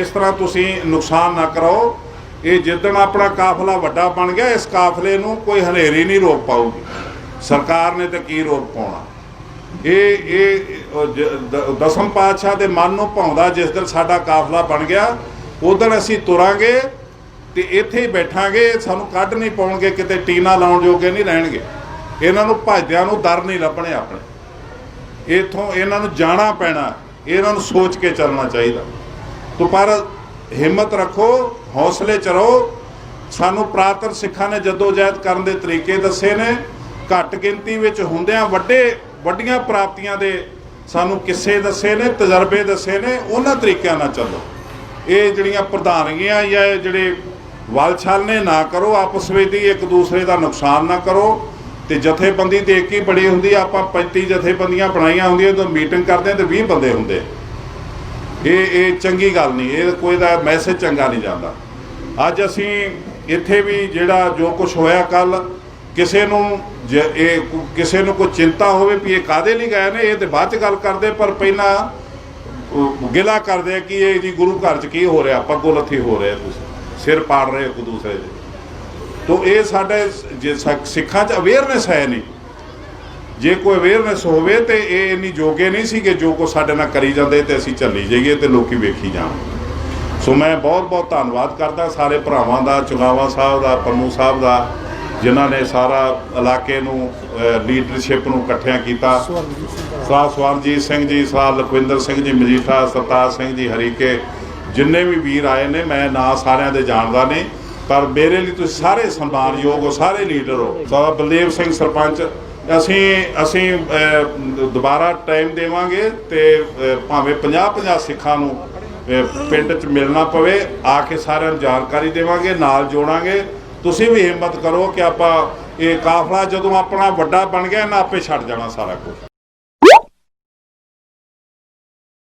इस तरह तुसीं नुकसान ना करो। ये जिद्दण अपना काफिला वड्डा बन गया, इस काफिले नूं कोई हनेरी नहीं रोक पाऊगी, सरकार ने तो की रोक पाउणा। ये दसम पातशाह के मन नूं भाउंदा जिस दिन साडा काफिला बन गया, उस दिन असीं तुरांगे ते इत्थे ही बैठांगे, सानूं कढ नहीं पाउणगे, किते टीना लाउण जोगे नहीं रहणगे। इन्हां नूं भजदिआं नूं दर नहीं लभणे अपने, इत्थों इन्हां नूं जाना पैना, इन्हां नूं सोच के चलना चाहिए। तो पर हिम्मत रखो, हौसले च रहो। सानूं पुरातन सिखां ने जदोजहद करन दे तरीके दस्से ने, घट गिनती विच हुंदिआं वड्डियां प्राप्तियां दे सानूं किस्से दस्से ने, तजर्बे दस्से ने, उन्हां तरीकिਆਂ नाल चलो। ये जिहड़ियां प्रधानगियां या जिहड़े वल-छल ने ना करो, आपस विच एक दूसरे का नुकसान ना करो। तो जथेबंदी तो एक ही बड़ी हुंदी, आपां 35 जथेबंदियां बनाईआं हुंदिआं, तो मीटिंग करदे तो 20 बंदे हुंदे। ये चंगी गल नहीं, ये कोई दा मैसेज चंगा नहीं जाता। अज असीं इत्थे भी जिहड़ा जो कुछ होया कल, किसी नूं कोई चिंता होवे भी ये कादे लई गए ने, ये तो बाद च गल करदे, पर पहला गिला करदे कि ये जी गुरु घर च की हो रहा, पग्गो लत्थी हो रहे, तुसीं सिर पाड़ रहे एक दूसरे दे। तो ये साडे जे सिखां च अवेयरनेस है नहीं। जे कोई अवेयरनेस होवे तो ये इन्नी जोगे नहीं सी कि जो कुछ साडे नाल करी जांदे ते असीं चली जाइए तो लोकी वेखी जाण। सो मैं बहुत बहुत धन्नवाद करदा सारे भरावां दा, चुगावा साहब दा, पन्नू साहब दा, जिन्हां ने सारा इलाके नूं लीडरशिप नूं इकट्ठियां कीता। साह स्वरनजीत सिंह जी, साह लखविंदर सिंह जी मजीठा, सरताज सिंह जी हरीके, जिन्ने भी वीर आए ने, मैं ना सारिਆਂ दे जाणदा नहीं, पर मेरे लिए तुसीं सारे सन्मानयोग हो, सारे लीडर हो। साह बलदेव सिंह सरपंच, ਅਸੀਂ ਦੁਬਾਰਾ ਟਾਈਮ ਦੇਵਾਂਗੇ ਤੇ ਭਾਵੇਂ 50-50 ਸਿੱਖਾਂ ਨੂੰ ਪਿੰਡ 'ਚ ਮਿਲਣਾ ਪਵੇ, ਆ ਕੇ ਸਾਰਿਆਂ ਨੂੰ ਜਾਣਕਾਰੀ ਦੇਵਾਂਗੇ, ਨਾਲ ਜੋੜਾਂਗੇ। ਤੁਸੀਂ ਵੀ ਹਿੰਮਤ ਕਰੋ ਕਿ ਆਪਾਂ ਇਹ ਕਾਫਲਾ ਜਦੋਂ ਆਪਣਾ ਵੱਡਾ ਬਣ ਗਿਆ ਨਾ, ਆਪੇ ਛੱਡ ਜਾਣਾ ਸਾਰਾ ਕੁਝ।